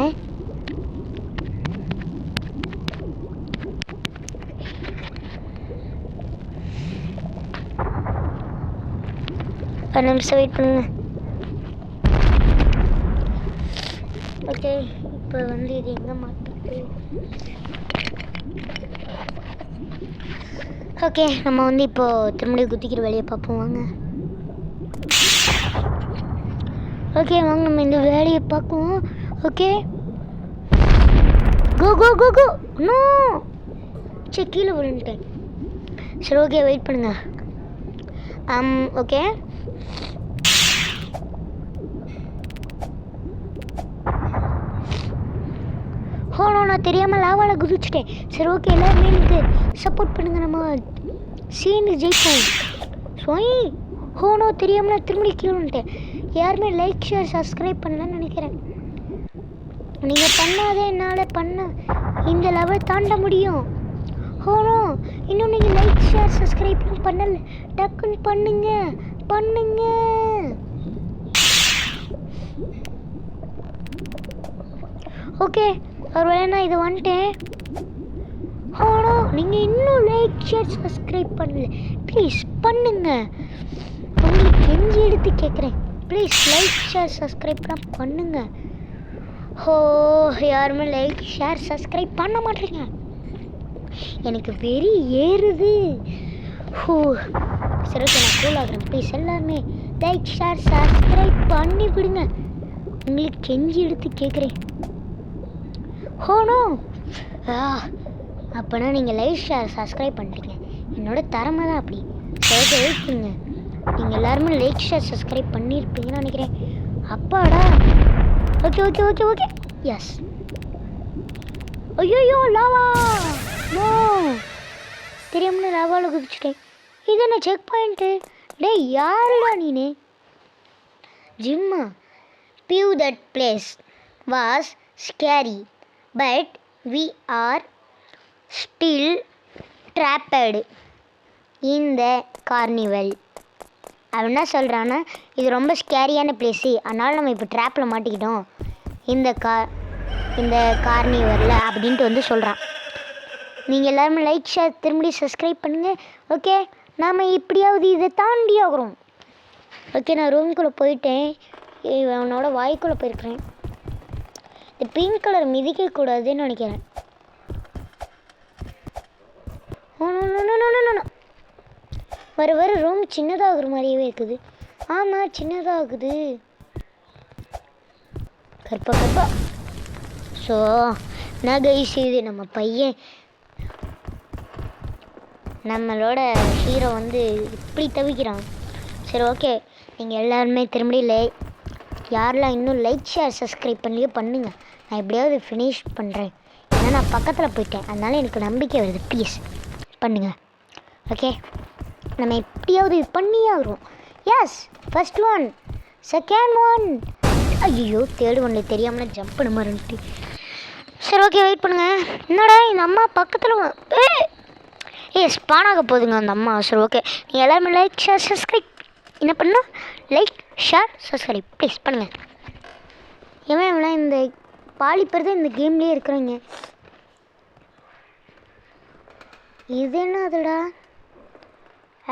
ஒரு நிமிஷம் வெயிட் பண்ணுங்க. ஓகே, இப்போ வந்து இது எங்கே மாட்டிட்டு? ஓகே, நம்ம வந்து இப்போது திரும்ப குதிக்கிற வேலையை பார்ப்போம் வாங்க. ஓகே வாங்க, நம்ம இந்த வேலையை பார்க்குவோம். ஓகே, கோ கோ கோ கோ. நோ, சரி கீழே விழுந்துட்டேன். சரி ஓகே, வெயிட் பண்ணுங்க. ஓகே, ஹோனோ, நான் தெரியாமல் லாவாவில் குதிச்சுட்டேன். சரி ஓகே, எல்லாருமே எனக்கு சப்போர்ட் பண்ணுங்க. நம்ம சீனு ஜெயிப்போம். ஹோனோ, தெரியாமல் நான் திரும்பி கீழே வந்துட்டேன். யாருமே லைக் ஷேர் சப்ஸ்கிரைப் பண்ணலன்னு நினைக்கிறேன். நீங்கள் பண்ணாதே என்னால் பண்ண இந்த லெவல் தாண்ட முடியும். ஹோனோ, இன்னும் நீங்கள் லைக் ஷேர் சப்ஸ்கிரைப்லாம் பண்ணல, டக்குன்னு பண்ணுங்க. ஓகே, ஒரு வேளை நான் இது வந்துட்டேன். ஹோனோ, நீங்கள் இன்னும் லைக் ஷேர் சப்ஸ்கிரைப் பண்ணல, ப்ளீஸ் பண்ணுங்க. உங்களுக்கு கெஞ்சி எடுத்து கேட்குறேன், ப்ளீஸ் லைக் ஷேர் சப்ஸ்கிரைப்லாம் பண்ணுங்க. ஹோ, யாருமே லைக் ஷேர் சப்ஸ்கிரைப் பண்ண மாட்டேங்க. எனக்கு வெறி ஏறுது. ஹோ, சரி ஓகே, நான் கூல் ஆகுறேன். ப்ளீஸ் எல்லாருமே லைக் ஷேர் சப்ஸ்கிரைப் பண்ணி விடுங்க. உங்களுக்கு கெஞ்சி எடுத்து கேட்குறேன். ஹோனோ, அப்போனா நீங்கள் லைக் ஷேர் சப்ஸ்கிரைப் பண்ணுறீங்க. என்னோட திறமை தான் அப்படி. சரி வெயிட் பண்ணுங்க, நீங்கள் எல்லாருமே லைக் ஷேர் சப்ஸ்கிரைப் பண்ணியிருப்பீங்கன்னு நினைக்கிறேன். அப்பாடா. Okay okay okay okay yes. ஐயோ லாவா! நோ, தெரியாம லாவாவில் குதிச்சுட்டேன். இது என்ன செக் பாயிண்ட்டு? டேய் யாருடா நீனு? ஜிம்மா. Pew that place was scary, but we are still trapped in the carnival. அவன் என்ன சொல்கிறான்னா, இது ரொம்ப ஸ்கேரியான பிளேஸு, அதனால் நம்ம இப்போ ட்ராப்பில் மாட்டிக்கிட்டோம் இந்த கார்னிவலில் அப்படின்ட்டு வந்து சொல்கிறான். நீங்கள் எல்லாருமே லைக் ஷேர் திரும்பி சப்ஸ்கிரைப் பண்ணுங்கள். ஓகே, நாம் இப்படியாவது இதை தாண்டி ஆகிறோம். ஓகே, நான் ரூம்குள்ளே போயிட்டேன். அவனோட வாய்க்குள்ளே போயிருக்கிறேன். இந்த பிங்க் கலர் மிதிக்கக்கூடாதுன்னு நினைக்கிறேன். வர ரூம் சின்னதாகிற மாதிரியே இருக்குது. ஆமாம், சின்னதாகுது. கற்பா. ஸோ நான் கைஸ், இது நம்ம பையன், நம்மளோட ஹீரோ வந்து இப்படி தவிக்கிறான். சரி ஓகே, நீங்கள் எல்லாருமே திரும்பி யாரெல்லாம் இன்னும் லைக் ஷேர் சப்ஸ்கிரைப் பண்ணியே பண்ணுங்கள். நான் எப்படியாவது ஃபினிஷ் பண்ணுறேன். ஏன்னா நான் பக்கத்தில் போயிட்டேன், அதனால எனக்கு நம்பிக்கை வருது. ப்ளீஸ் பண்ணுங்கள். ஓகே, நம்ம எப்படியாவது பண்ணியே ஆகிறோம். Yes, first one, second one. ஐயோ, தேர்ட் ஒன்ல தெரியாமல் ஜம்ப் பண்ண மாதிரின்ட்டு. சரி ஓகே, வெயிட் பண்ணுங்கள். என்னடா இந்த அம்மா பக்கத்தில் ஸ்பான் ஆக போகுதுங்க அந்த அம்மா. சரி ஓகே, நீங்கள் எல்லாருமே லைக் ஷேர் சப்ஸ்கிரைப் என்ன பண்ணணும்? லைக் ஷேர் சப்ஸ்கிரைப் ப்ளீஸ் பண்ணுங்கள். எவன் இந்த பாலிப்பர் தான் இந்த கேம்லேயே இருக்கிறாங்க. இது என்ன அதுடா?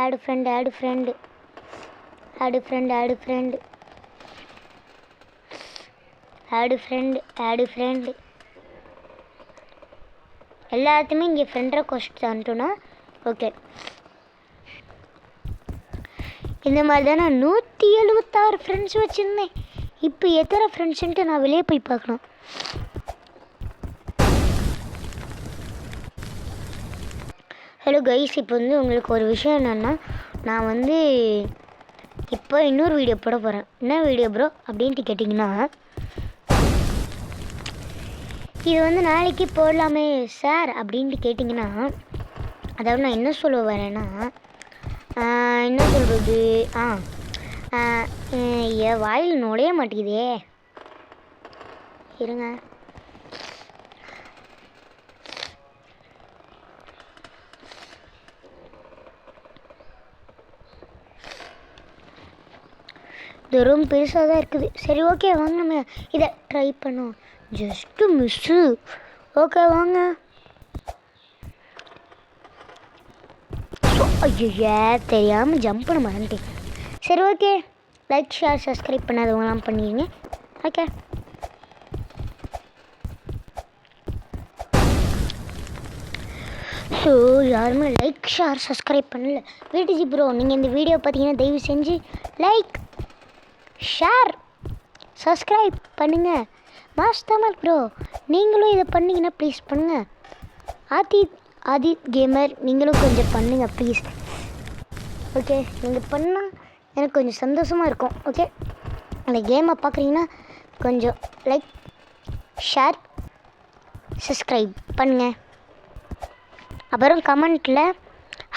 ஆடு ஃப்ரெண்டு எல்லாத்தையுமே இங்கே ஃப்ரெண்ட் ரெக்வெஸ்ட் அனுப்பிட்டோன்னா ஓகே. இந்த மாதிரி தான் நான் 176 ஃப்ரெண்ட்ஸ் வச்சுருந்தேன். இப்போ எத்தனை ஃப்ரெண்ட்ஸுன்ட்டு நான் வெளியே போய் பார்க்கணும். ஹலோ கைஸ், இப்போ வந்து உங்களுக்கு ஒரு விஷயம் என்னென்னா, நான் வந்து இப்போ இன்னொரு வீடியோ போட போகிறேன். என்ன வீடியோ ப்ரோ அப்படின்ட்டு கேட்டிங்கன்னா, இது வந்து நாளைக்கு போடலாமே சார் அப்படின்ட்டு கேட்டிங்கன்னா, அதாவது நான் என்ன சொல்ல வரேன்னா, என்ன சொல்கிறது, என் வாயில் நுழைய மாட்டேங்குதே, இருங்க. இந்த ரூம் பெருசாக தான் இருக்குது. சரி ஓகே, வாங்க நம்ம இதை ட்ரை பண்ணோம். Just miss. ஓகே வாங்க. ஐயோ, தெரியாமல் ஜம்ப் பண்ண மாட்டேன். சரி ஓகே, லைக் ஷேர் சப்ஸ்கிரைப் பண்ணாதவங்களாம் பண்ணிடுங்க. ஓகே, ஸோ யாருமே லைக் ஷேர் சப்ஸ்கிரைப் பண்ணல. விடிஜி ப்ரோ, நீங்கள் இந்த வீடியோ பார்த்தீங்கன்னா தயவு செஞ்சு லைக் ஷேர் சப்ஸ்கிரைப் பண்ணுங்கள். மாஸ் தமிழ் ப்ரோ, நீங்களும் இதை பண்ணிங்கன்னா ப்ளீஸ் பண்ணுங்கள். ஆதித் கேமர், நீங்களும் கொஞ்சம் பண்ணுங்கள் ப்ளீஸ். ஓகே, நீங்கள் பண்ணால் எனக்கு கொஞ்சம் சந்தோஷமாக இருக்கும். ஓகே, அந்த கேமை பார்க்குறீங்கன்னா கொஞ்சம் லைக் ஷேர் சப்ஸ்கிரைப் பண்ணுங்கள். அப்புறம் கமெண்ட்டில்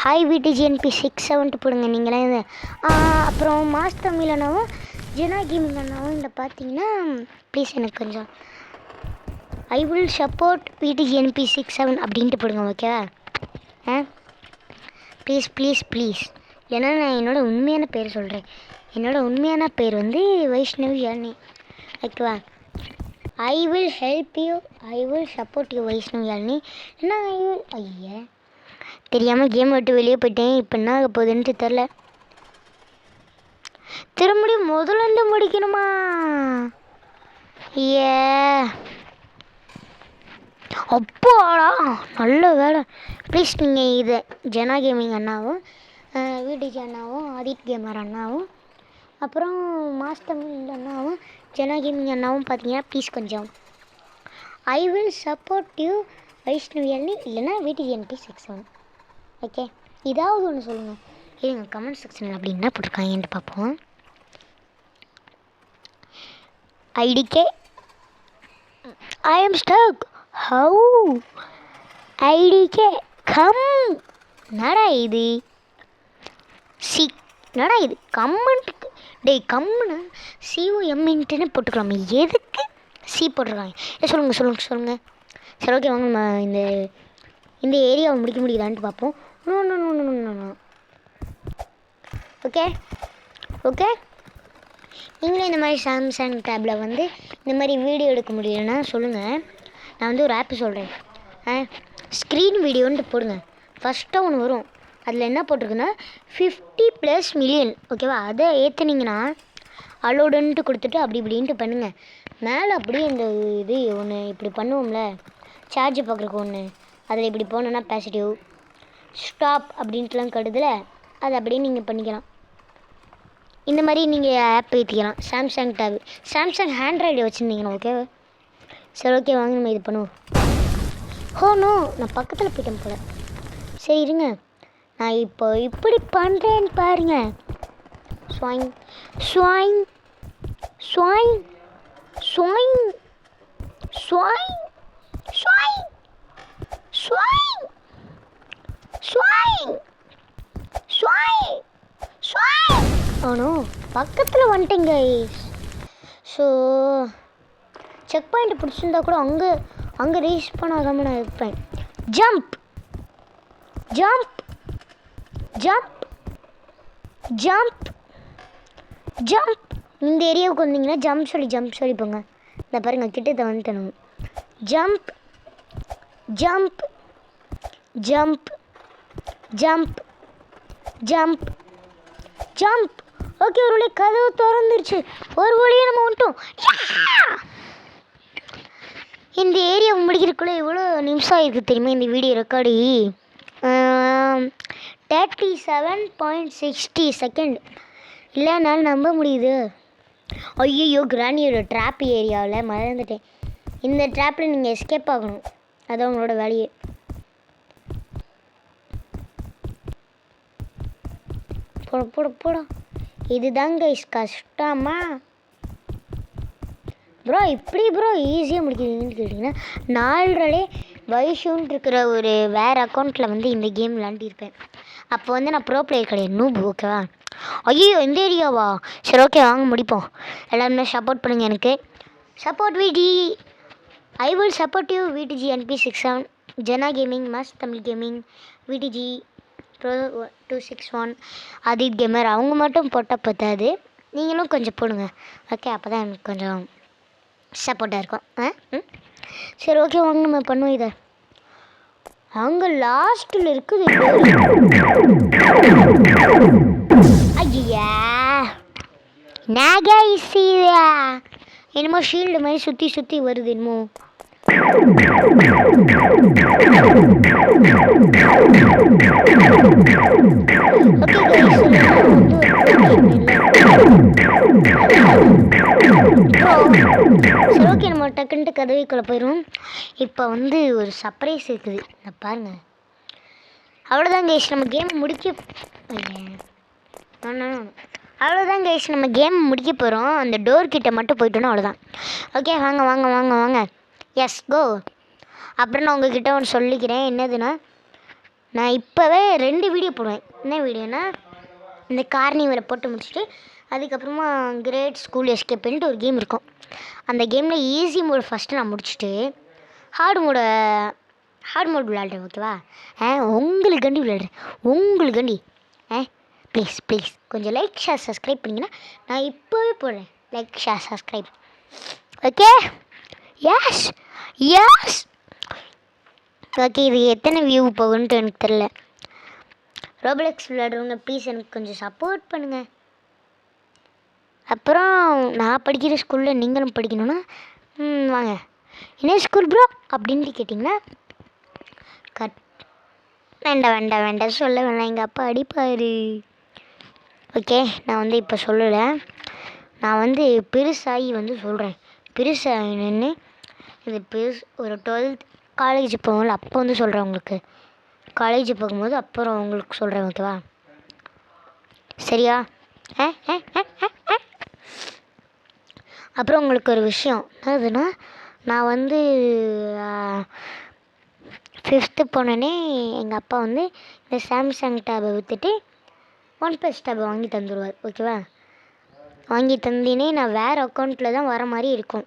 ஹாய் விடிஜிஎன்பி 67 போடுங்க நீங்களே. அப்புறம் மாஸ் தமிழ் அண்ணாவும் ஜெனா கேமிங் அண்ணாவும் இதில் பார்த்தீங்கன்னா ப்ளீஸ் எனக்கு கொஞ்சம் ஐ வில் சப்போர்ட் விடிஜிஎன்பி 67 அப்படின்ட்டு போடுங்க. ஓகேவா? Please please please. ஏன்னா நான் என்னோடய உண்மையான பேர் சொல்கிறேன். என்னோடய உண்மையான பேர் வந்து வைஷ்ணவி யாழினி. ஓகேவா? I will help you, I will support you Vaishnavi Yazhini. என்ன ஐயா, தெரியாமல் கேம் விட்டு வெளியே போயிட்டேன். இப்போ என்ன ஆக போகுதுன்ட்டு தெரில. திரும்பியும் முதலேருந்து முடிக்கணுமா? அப்பாடா, நல்ல வேலை. ப்ளீஸ் நீங்கள் இதை ஜெனா கேமிங் அண்ணாவும் விடிஜி அண்ணாவும் ஆதித் கேமர் அண்ணாவும் அப்புறம் மாஸ் தமிழ் அண்ணாவும் ஜெனா கேமிங் அண்ணாவும் பார்த்தீங்கன்னா ப்ளீஸ் கொஞ்சம் ஐ will support you Vaishnavi Yazhini இல்லைன்னா விடிஜிஎன்பி 67. ஓகே, இதாவது ஒன்று சொல்லுங்கள். இல்லைங்க கமெண்ட் செக்ஷனில் அப்படி என்ன போட்டிருக்காங்கன்ட்டு பார்ப்போம். IDK I am stuck. How? IDK come. என்னடா இது சி என்னடா இது கம்மன்ட்டுக்கு டேய் கம்முன்னு COMன்ட்டுன்னு போட்டுக்கலாமே எதுக்கு சி போட்டிருக்காங்க சொல்லுங்கள் சரி ஓகே வாங்க நம்ம இந்த ஏரியாவை முடிக்க முடியுதான்ட்டு பார்ப்போம் நோ ஓகே ஓகே நீங்களும் இந்த மாதிரி சாம்சங் டேப்பில் வந்து இந்த மாதிரி வீடியோ எடுக்க முடியலன்னா சொல்லுங்கள். நான் வந்து ஒரு ஆப்பு சொல்கிறேன், ஸ்க்ரீன் வீடியோன்ட்டு போடுங்க. ஃபஸ்ட்டாக ஒன்று வரும், அதில் என்ன போட்டிருக்குன்னா 50+ மில்லியன் ஓகேவா. அதை ஏற்றுனீங்கன்னா அலோடுன்ட்டு கொடுத்துட்டு அப்படி இப்படின்ட்டு பண்ணுங்கள். மேலே அப்படியே இந்த இது ஒன்று இப்படி பண்ணுவோம்ல சார்ஜ் பார்க்குறக்கு ஒன்று, அதில் இப்படி போனோன்னா பாசிட்டிவ் ஸ்டாப் அப்படின்ட்டுலாம் கடுதில் அது அப்படியே நீங்கள் பண்ணிக்கலாம். இந்த மாதிரி நீங்கள் ஆப் ஏற்றிக்கலாம். சாம்சங் டேப் சாம்சங் ஆண்ட்ராய்டு வச்சுருந்தீங்கன்னா ஓகே. சரி ஓகே வாங்க நம்ம இது பண்ணுவோம். நோ நான் பக்கத்தில் போயிட்டேன் போல. சரி இருங்க, நான் இப்போ இப்படி பண்ணுறேன்னு பாருங்க. Swaying swaying swaying swaying swaying swaying swaying swaying swaying swaying. ஆனோ பக்கத்தில் வந்துட்டேங்க. ஸோ செக் பாயிண்ட் பிடிச்சிருந்தா கூட அங்கே ரீச் பண்ணாதாம நான் இருப்பேன். Jump jump jump jump jump. இந்த ஏரியாவுக்கு வந்தீங்கன்னா ஜம்ப் சொல்லி போங்க. இந்த பாருங்க கிட்டத்தை வந்துட்டேன். Jump jump jump jump jump jump. Okay ஒரு வழியாக கதவு திறந்துருச்சு. ஒரு வழியாக நம்ம வந்துட்டோம். இந்த ஏரியா முடிக்கிறதுக்குள்ளே எவ்வளோ நிமிஷம் ஆகிருக்கு தெரியுமா இந்த வீடியோ ரெக்கார்டி? 37.60 செகண்ட். இல்லைனாலும் நம்ப முடியுது. ஐயோ கிராணியோட ட்ராப் ஏரியாவில் மறந்துட்டேன். இந்த ட்ராப்பில் நீங்கள் எஸ்கேப் ஆகணும், அதான் உங்களோட வேலையே. போட இதுதாங்க கஷ்டமா ப்ரோ? இப்படி ப்ரோ ஈஸியாக முடிக்கிறீங்கன்னு கேட்டிங்கன்னா 4 வைஷூன்ட்டு இருக்கிற ஒரு வேறு அக்கௌண்ட்டில் வந்து இந்த கேம் விளாண்டிருப்பேன். அப்போ வந்து நான் ப்ரோ பிளேயர் கிடையாது, நூப் ஓகேவா. ஐயோ இந்த ஏரியாவா? சரி ஓகே வாங்க முடிப்போம். எல்லாருமே சப்போர்ட் பண்ணுங்கள் எனக்கு. சப்போர்ட் விடி, I will support you. VTG NP67 Jana gaming, must Tamil gaming, VTG Pro 261 Aadith gamer. அவங்க மட்டும் போட்டால் பத்தாது, நீங்களும் கொஞ்சம் போடுங்க ஓகே. அப்போ தான் எனக்கு கொஞ்சம் சப்போர்ட்டாக இருக்கும். சரி ஓகே வாங்க நம்ம பண்ணுவோம் இதை. அங்கே லாஸ்ட்டில் இருக்குது. ஐயா நாகா இசியா என்னமோ ஷீல்டு மாதிரி சுற்றி வருது என்னமோ. சரி ஓகே நம்ம டக்குன்ட்டு கதவிக்குள்ளே போயிடும். இப்போ வந்து ஒரு சர்ப்ரைஸ் இருக்குது, நான் பாருங்கள். அவ்வளோதான் கைஸ் நம்ம கேம் அவ்வளோதான் கைஸ் நம்ம கேம் முடிக்க போகிறோம். அந்த டோர் கிட்ட மட்டும் போயிட்டோன்னா அவ்வளோதான். ஓகே வாங்க வாங்க வாங்க வாங்க எஸ் கோ. அப்புறம் நான் உங்ககிட்ட ஒன்று சொல்லிக்கிறேன், என்னதுன்னா நான் இப்போவே 2 வீடியோ போடுவேன். என்ன வீடியோனா இந்த கார்னிவலை போட்டு முடிச்சுட்டு அதுக்கப்புறமா கிரேட் ஸ்கூல் எஸ்கேப்ன்ட்டு ஒரு கேம் இருக்கும். அந்த கேமில் ஈஸி மோடு ஃபஸ்ட்டு நான் முடிச்சுட்டு ஹார்ட் மோட் விளையாடுறேன் ஓகேவா. உங்களுக்காண்டி விளையாடுறேன், உங்களுக்காண்டி. ப்ளீஸ் கொஞ்சம் லைக் ஷேர் சப்ஸ்கிரைப் பண்ணிங்கன்னா நான் இப்போவே போடுறேன். Like share subscribe okay. S okay. இது எத்தனை வியூ போகுன்ட்டு எனக்கு தெரில. ரோப்ளெக்ஸ் விளையாடுறவங்க ப்ளீஸ் எனக்கு கொஞ்சம் சப்போர்ட் பண்ணுங்கள். அப்புறம் நான் படிக்கிற ஸ்கூலில் நீங்களும் படிக்கணுன்னா வாங்க. என்ன ஸ்கூல் ப்ரோ அப்படின்ட்டு கேட்டிங்கன்னா வேண்டாம் சொல்ல வேண்டாம், எங்கள் அப்பா அடிப்பார். ஓகே நான் வந்து இப்போ சொல்லலை, நான் வந்து பெருசாகி வந்து சொல்கிறேன். பெருசாகி நின்று இது ஒரு 12th காலேஜ் போகும்போது அப்போ வந்து சொல்கிறேன் உங்களுக்கு. காலேஜ் போகும்போது அப்புறம் உங்களுக்கு சொல்கிறேன் ஓகேவா. சரியா? அப்புறம் உங்களுக்கு ஒரு விஷயம், அதுனா நான் வந்து 5th போனோடனே எங்கள் அப்பா வந்து இந்த சாம்சங் டேபை விற்றுட்டு OnePlus டேபை வாங்கி தந்துடுவார். ஓகேவா? வாங்கி தந்தினே நான் வேறு அக்கௌண்ட்டில் தான் வர மாதிரி இருக்கும்.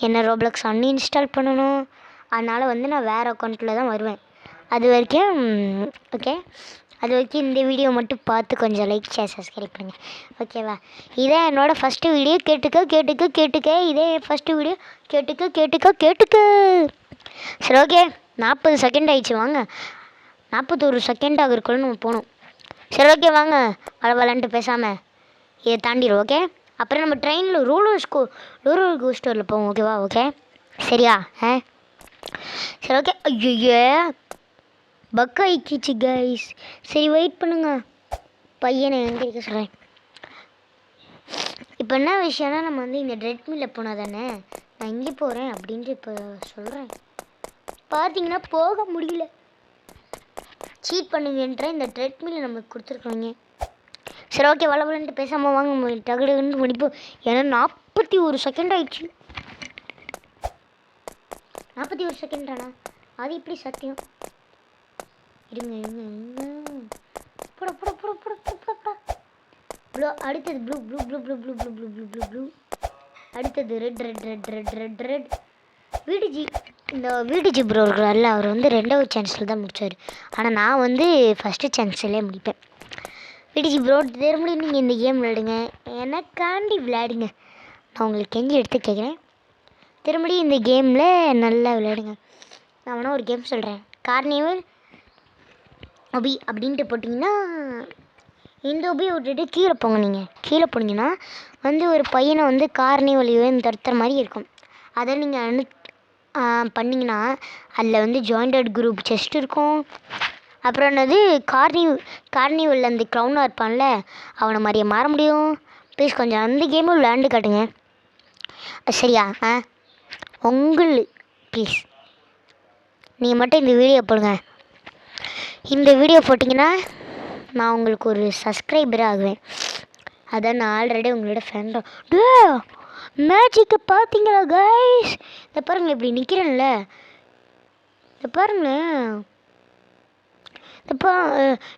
என்ன ரோப்ளக்ஸ் அன்இன்ஸ்டால் பண்ணணும். அதனால் வந்து நான் வேறு அக்கௌண்ட்டில் தான் வருவேன். அது வரைக்கும் ஓகே, அது வரைக்கும் இந்த வீடியோ மட்டும் பார்த்து கொஞ்சம் லைக் ஷேர் சப்ஸ்கிரைப் பண்ணுங்கள். ஓகேவா? இதே என்னோடய ஃபஸ்ட்டு வீடியோ. கேட்டுக்க. இதே ஃபஸ்ட்டு வீடியோ. கேட்டுக்க. சரி, ஓகே. 40 செகண்ட் ஆயிடுச்சு. வாங்க, 41 செகண்ட் ஆகுறக்குள்ள நம்ம போகணும். சரி, ஓகே, வாங்க. விளாண்டுட்டு பேசாமல் இதை தாண்டிடும். ஓகே, அப்புறம் நம்ம ட்ரெயினில் ரோலர் கோஸ்டரில் போவோம். ஓகேவா? ஓகே, சரியா? சரி, ஓகே. ஐயோ, பக் ஆயிடுச்சு கைஸ். சரி, வெயிட் பண்ணுங்க. பையனை எந்திரிக்க சொல்கிறேன். இப்போ என்ன விஷயம்னா, நம்ம வந்து இந்த ட்ரெட்மில்ல போனால் தானே நான் இங்கே போகிறேன் அப்படின்ட்டு இப்போ சொல்கிறேன். பார்த்தீங்கன்னா போக முடியல. சீட் பண்ணுங்கன்ற இந்த ட்ரெட்மில்ல நமக்கு கொடுத்துருக்காங்க. சரி, ஓகே, வளவலன்ட்டு பேசாமல் வாங்க, டகுன்னு முடிப்போம். ஏன்னா 41 செகண்ட் ஆயிடுச்சு. 41 செகண்டாண்ணா? அது இப்படி சத்தியம். இருங்க. ப்ளூ, அடுத்தது ப்ளூ. அடுத்தது ரெட். வீடிஜி ப்ரோ இருக்கிறார்ல, அவர் வந்து 2வது சான்ஸில் தான் முடித்தார். ஆனால் நான் வந்து ஃபஸ்ட்டு சான்ஸ்லேயே முடிப்பேன். வீடிஜி ப்ரோ, திரும்பியும் நீங்கள் இந்த கேம் விளையாடுங்க, எனக்காண்டி விளையாடுங்க. நான் உங்களுக்கு கெஞ்சி எடுத்து கேட்குறேன். திரும்பியும் இந்த கேமில் நல்லா விளையாடுங்க. நான் வேணா ஒரு கேம் சொல்கிறேன். கார்னிவல் ஒபி அப்படின்ட்டு போட்டிங்கன்னா, இந்த ஒபியை விட்டுட்டு கீழே போங்க. நீங்கள் கீழே போனீங்கன்னா வந்து ஒரு பையனை வந்து கார்னிவல் துரத்துற மாதிரி இருக்கும். அதை நீங்கள் பண்ணிங்கன்னா அதில் வந்து ஜாயிண்டட் குரூப் செஸ்ட் இருக்கும். அப்புறம் என்னது, கார்னிவலில் அந்த க்ரௌனாக இருப்பான்ல, அவனை மாதிரியே மாற முடியும். ப்ளீஸ் கொஞ்சம் அந்த கேமும் விளையாண்டு காட்டுங்க. சரியா? ப்ளீஸ் நீங்கள் மட்டும் இந்த வீடியோ போடுங்க. இந்த வீடியோ போட்டிங்கன்னா நான் உங்களுக்கு ஒரு சப்ஸ்கிரைபராக ஆகுவேன். அதான் நான் ஆல்ரெடி உங்களோட ஃபேன் தான். மேஜிக்கை பார்த்தீங்களா கைஸ்? இந்த பாருங்களேன், இப்படி நிற்கிறேன்ல, இந்த பாருங்களேன்.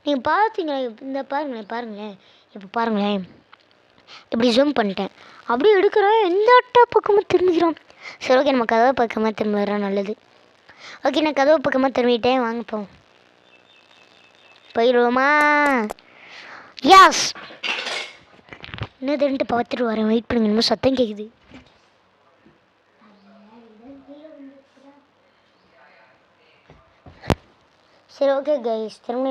நீங்கள் பார்த்தீங்களா? இந்த பாருங்களேன். இப்போ பாருங்களேன், இப்படி ஜூம் பண்ணிட்டேன், அப்படியே எடுக்கிறேன், எந்த பக்கமாக திரும்பிக்கிறோம். சரி, ஓகே, நம்ம கதவை பக்கமாக திரும்பிடுறோம். நல்லது. ஓகே, நான் கதவை பக்கமாக திரும்பிட்டேன். வாங்க போவோம். போயிடுவோமா? யாஸ். இன்னும் பார்த்துட்டு வரேன். வெயிட் பண்ணுங்க, இன்னும் சத்தம் கேட்குது. சரி, ஓகே கைஸ், திரும்ப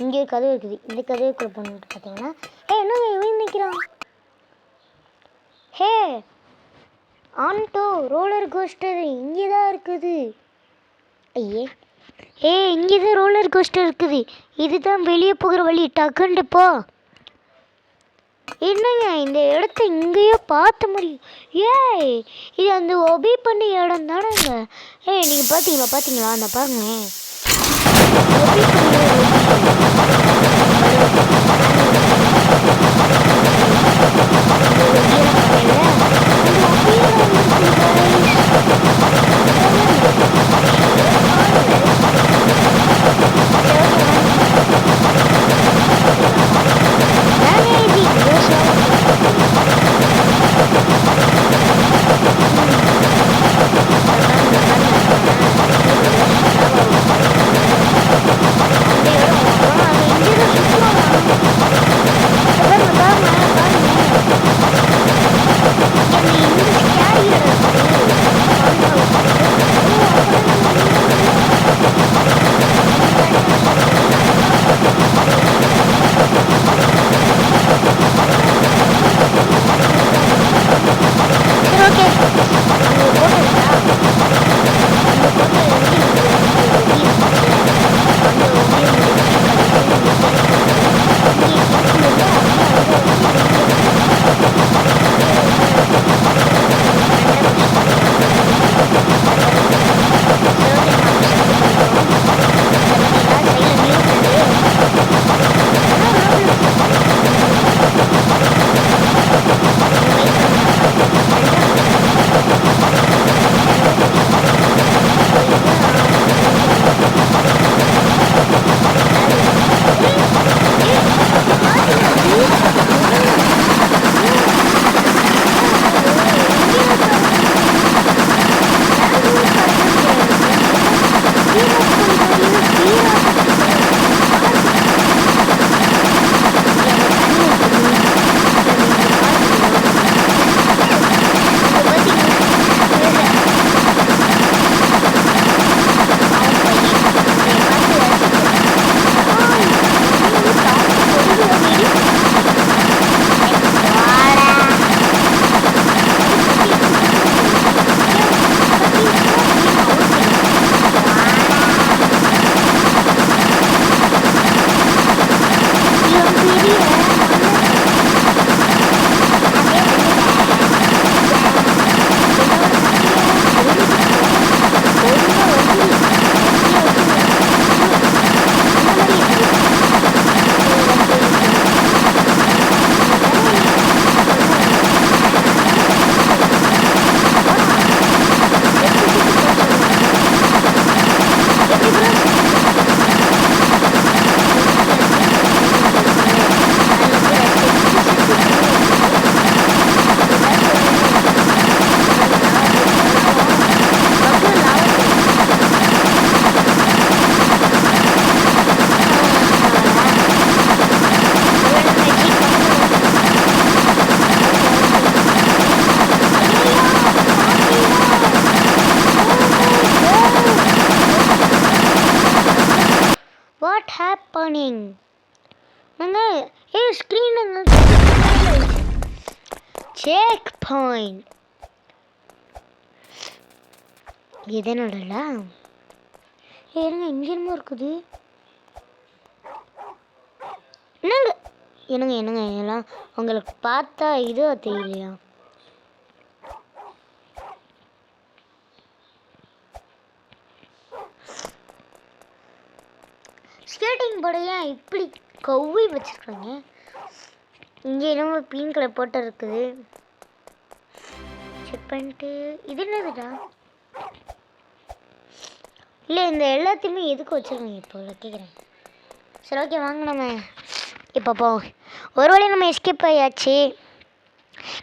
இங்கே கதவு இருக்குது. இந்த கதவுக்குள்ளே போகணுன்ட்டு பார்த்தீங்கன்னா, என்ன இவன் நிற்கிறான்? ஆன்டோ ரோலர் கோஸ்டர் இங்கே தான் இருக்குது. இங்கே தான் ரோலர் கோஸ்டர் இருக்குது. இதுதான் வெளியே போகிற வழி. டக்குன்ட்டு போ. என்னங்க, இந்த இடத்த இங்கேயோ பார்த்த முடியும். இது அந்த ஒபி பண்ணி இடம் தானேங்க. நீங்கள் பார்த்தீங்களா? அந்த பாருங்களேன், ஒபி நாங்கள் ஸ்க்ரீனுங்க செக் பாயிண்ட் இது என்னடா ஏங்க இங்கே என்னமோ இருக்குது என்னங்க இதெல்லாம் உங்களுக்கு பார்த்தா இது தெரியலையா ஸ்கேட்டிங் போடையா இப்படி கவ்வி வச்சிருக்காங்க இங்கே என்னமோ பிங்க் கலர் போட்டு இருக்குது செக் பண்ணிட்டு இது என்னதுடா இல்லை இந்த எல்லாத்தையுமே எதுக்கு வச்சுருக்கீங்க இப்போ கேட்குறேன் சரி ஓகே வாங்க நம்ம இப்போ ஒரு வழி நம்ம எஸ்கேப் ஆயாச்சு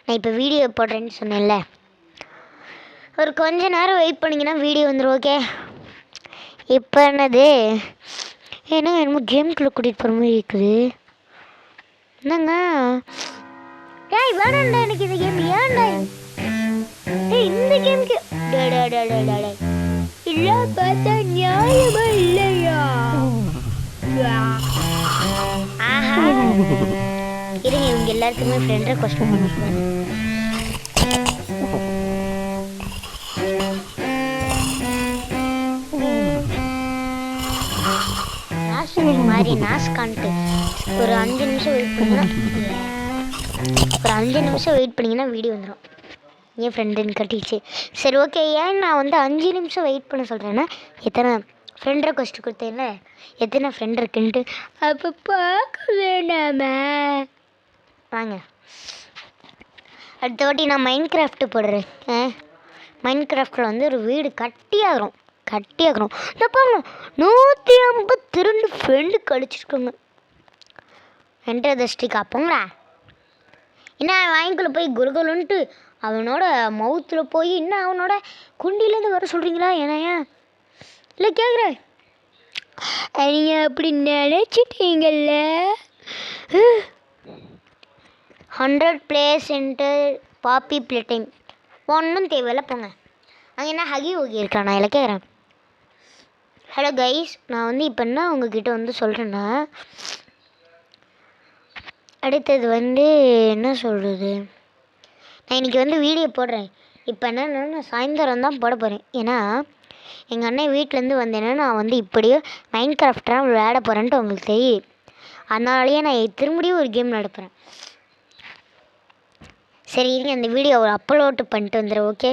நான் இப்போ வீடியோ போடுறேன்னு சொன்னேன்ல ஒரு கொஞ்ச நேரம் வெயிட் பண்ணிங்கன்னா வீடியோ வந்துடும் ஓகே இப்போ என்னது என்னமோ கேமுக்குள்ளே கூட்டிகிட்டு போகிற மாதிரி இருக்குது என்னங்க ஏய் வேணாண்டா எனக்கு இந்த கேம் ஏன்டா இந்த கேமுக்கு இல்லை பார்த்தா நியாயமா இல்லையா ஆஹா இருங்க இவங்க எல்லாருக்குமே ஃப்ரெண்ட் ரெக்வெஸ்ட் பண்ணுறேன் மாதிரி நாஸ்கான்ட்டு ஒரு 5 நிமிஷம் வெயிட் பண்ணிங்கன்னா வீடியோ வந்துடும் என் ஃப்ரெண்டுன்னு கட்டிச்சு சரி ஓகே ஏன் நான் வந்து 5 நிமிஷம் வெயிட் பண்ண சொல்கிறேன்னா எத்தனை ஃப்ரெண்ட் ரெக்வெஸ்ட் கொடுத்தேன்ல எத்தனை ஃப்ரெண்ட் இருக்குன்ட்டு அப்போ பார்க்க வேண்டாமே வாங்க அடுத்த வாட்டி நான் மைண்ட் கிராஃப்ட்டு போடுறேன் மைண்ட் கிராஃப்டில் வந்து ஒரு வீடு கட்டியாகிறோம் இந்த பாருங்க 152 ஃப்ரெண்டு கழிச்சிருக்கோங்க என்டர் த ஸ்டிக் அப்போங்களா என்ன வாங்கிக்குள்ள போய் குருகுலுன்ட்டு அவனோட மவுத்தில் போய் இன்னும் அவனோட குண்டிலேருந்து வர சொல்கிறீங்களா ஏன்னா இல்லை கேட்குறேன் நீங்கள் அப்படி நினச்சிட்டீங்கல்ல 100 பிளேஸ் என்டர் பாப்பி பிளேட்டிங் ஒன்றும் தேவையில்லை போங்க அங்கே என்ன ஹகி ஓகி இருக்கா நான் இல்லை கேட்குறேன் ஹலோ கைஸ் நான் வந்து இப்போ என்ன உங்ககிட்ட வந்து சொல்கிறேன்னா அடுத்தது வந்து என்ன சொல்கிறது நான் இன்றைக்கி வந்து வீடியோ போடுறேன் இப்போ என்னென்னா நான் சாயந்தரம் தான் போட போகிறேன் ஏன்னா எங்கள் அண்ணன் வீட்டிலேருந்து வந்தேன்னா நான் வந்து இப்படியே மைண்ட் கிராஃப்டாக விளையாட போகிறேன்ட்டு உங்களுக்கு தெரியும் அதனாலேயே நான் திரும்பியும் ஒரு கேம் நடப்புகிறேன் சரி இருங்க அந்த வீடியோவை அப்லோட் பண்ணிட்டு வந்துடுறேன் ஓகே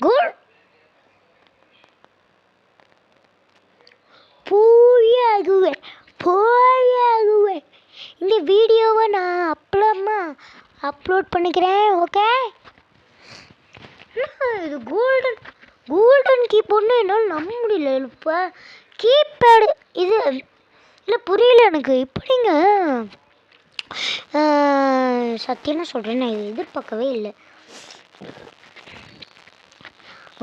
குட் போயாகுவேன் இந்த வீடியோவை நான் அப்லோட் பண்ணிக்கிறேன் ஓகே இது கோல்டன் கீபோர்ட்னு என்னால் நம்ப முடியல இப்போ கீபேடு இது இல்லை புரியல எனக்கு இப்படிங்க சத்தியமாக சொல்கிறேன் நான் இது எதிர்பார்க்கவே இல்லை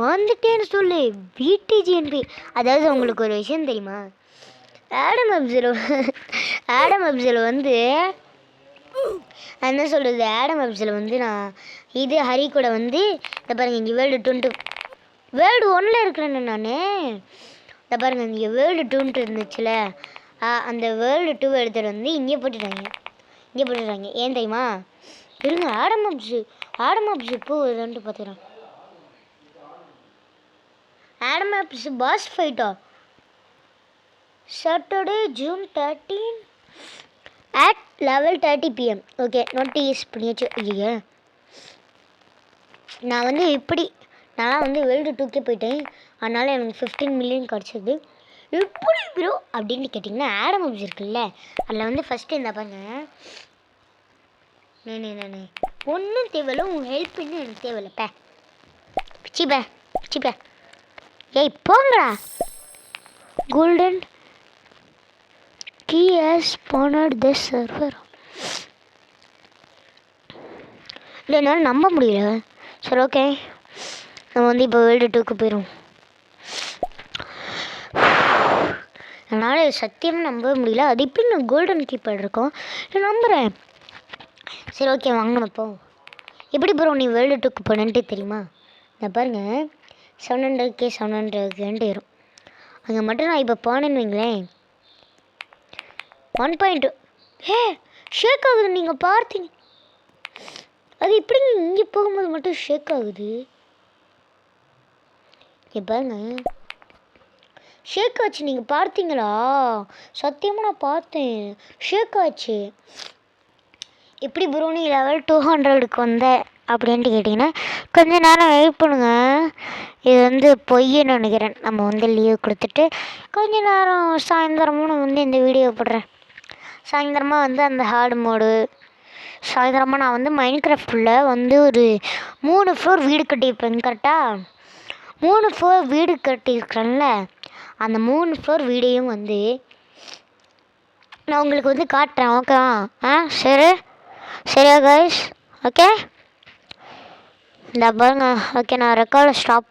வந்துட்டேன்னு சொல்லு பிடிஜிஎன்பி அதாவது உங்களுக்கு ஒரு விஷயம் தெரியுமா ஆடம் அப்சல் வந்து என்ன சொல்கிறது ஆடம் அப்சல் வந்து நான் இது ஹரி கூட வந்து இந்த பாருங்கள் இங்கே வேர்ல்டு 1 இருக்கிறேன்னு நான் இந்த பாருங்கள் இங்கே வேர்ல்டு 2 இருந்துச்சுல அந்த வேர்ல்டு 2 எடுத்துகிட்டு வந்து இங்கே போட்டுட்டாங்க ஏன் தெரியுமா இருங்க ஆடம் அப்சல் இப்போ இதுன்ட்டு பார்த்துக்கிறேன் ஆடம் அப்சல் பாஸ் ஃபைட்டா Saturday June 13 at 11:30 PM okay notice பண்ணியாச்சு ஐயா நான் வந்து நான் வந்து வேர்ல்டு 2 போயிட்டேன் அதனால் எனக்கு 15 மில்லியன் கிடச்சிது எப்படி ப்ரோ அப்படின்னு கேட்டிங்கன்னா ஆடம் அப்ஸ் இருக்குல்ல அதில் வந்து ஃபஸ்ட்டு இந்த பாருங்க நானே ஒன்றும் தேவையில்ல உங்கள் ஹெல்ப் இன்னும் எனக்கு தேவையில்லப்பா பிச்சிப்பா ஏய் போங்கடா golden key has spawned this server இல்லை என்னால் நம்ப முடியல சரி ஓகே நம்ம வந்து இப்போ வேர்ல்டு 2க்கு போயிடும் என்னால் சத்தியமாக நம்பவே முடியல அது இப்படி நான் கோல்டன் கீபேட் இருக்கோம் நான் நம்புகிறேன் சரி ஓகே வாங்கணும் இப்போ எப்படி ப்ரோ நீ வேர்ல்டு 2க்கு போனேன்ட்டு தெரியுமா நான் பாருங்கள் 700K ஏறும் அங்கே மட்டும் நான் இப்போ போனேன்னு வைங்களேன் 1.2 ஷேக் ஆகுது, நீங்கள் பார்த்தீங்க அது எப்படி இங்கே போகும்போது மட்டும் ஷேக் ஆகுது? பாருங்க ஷேக் ஆச்சு, நீங்கள் பார்த்தீங்களா? சத்தியமாக நான் பார்த்தேன், ஷேக் ஆச்சு. எப்படி ப்ரோ நீ லெவல் 200க்கு வந்த அப்படின்ட்டு கேட்டிங்கன்னா, கொஞ்சம் நேரம் வெயிட் பண்ணுங்க. இது வந்து பொய்ன்னு நினைக்கிறேன். நம்ம வந்து லீவ் கொடுத்துட்டு கொஞ்ச நேரம் சாயந்தரமும் நான் வந்து இந்த வீடியோ போடுறேன். சாயந்தரமாக வந்து அந்த ஹார்டு மோடு, சாயந்தரமாக நான் வந்து மைன்கிராஃப்டில் வந்து ஒரு 3 ஃப்ளோர் வீடு கட்டியிருப்பேன். கரெக்டாக 3 ஃப்ளோர் வீடு கட்டியிருக்கிறேன்ல, அந்த 3 ஃப்ளோர் வீடையும் வந்து நான் உங்களுக்கு வந்து காட்டுறேன். ஓகேவா? சரி சரியா கைஸ்? ஓகே இந்த பாருங்க. ஓகே நான் ரெக்கார்டை ஸ்டாப்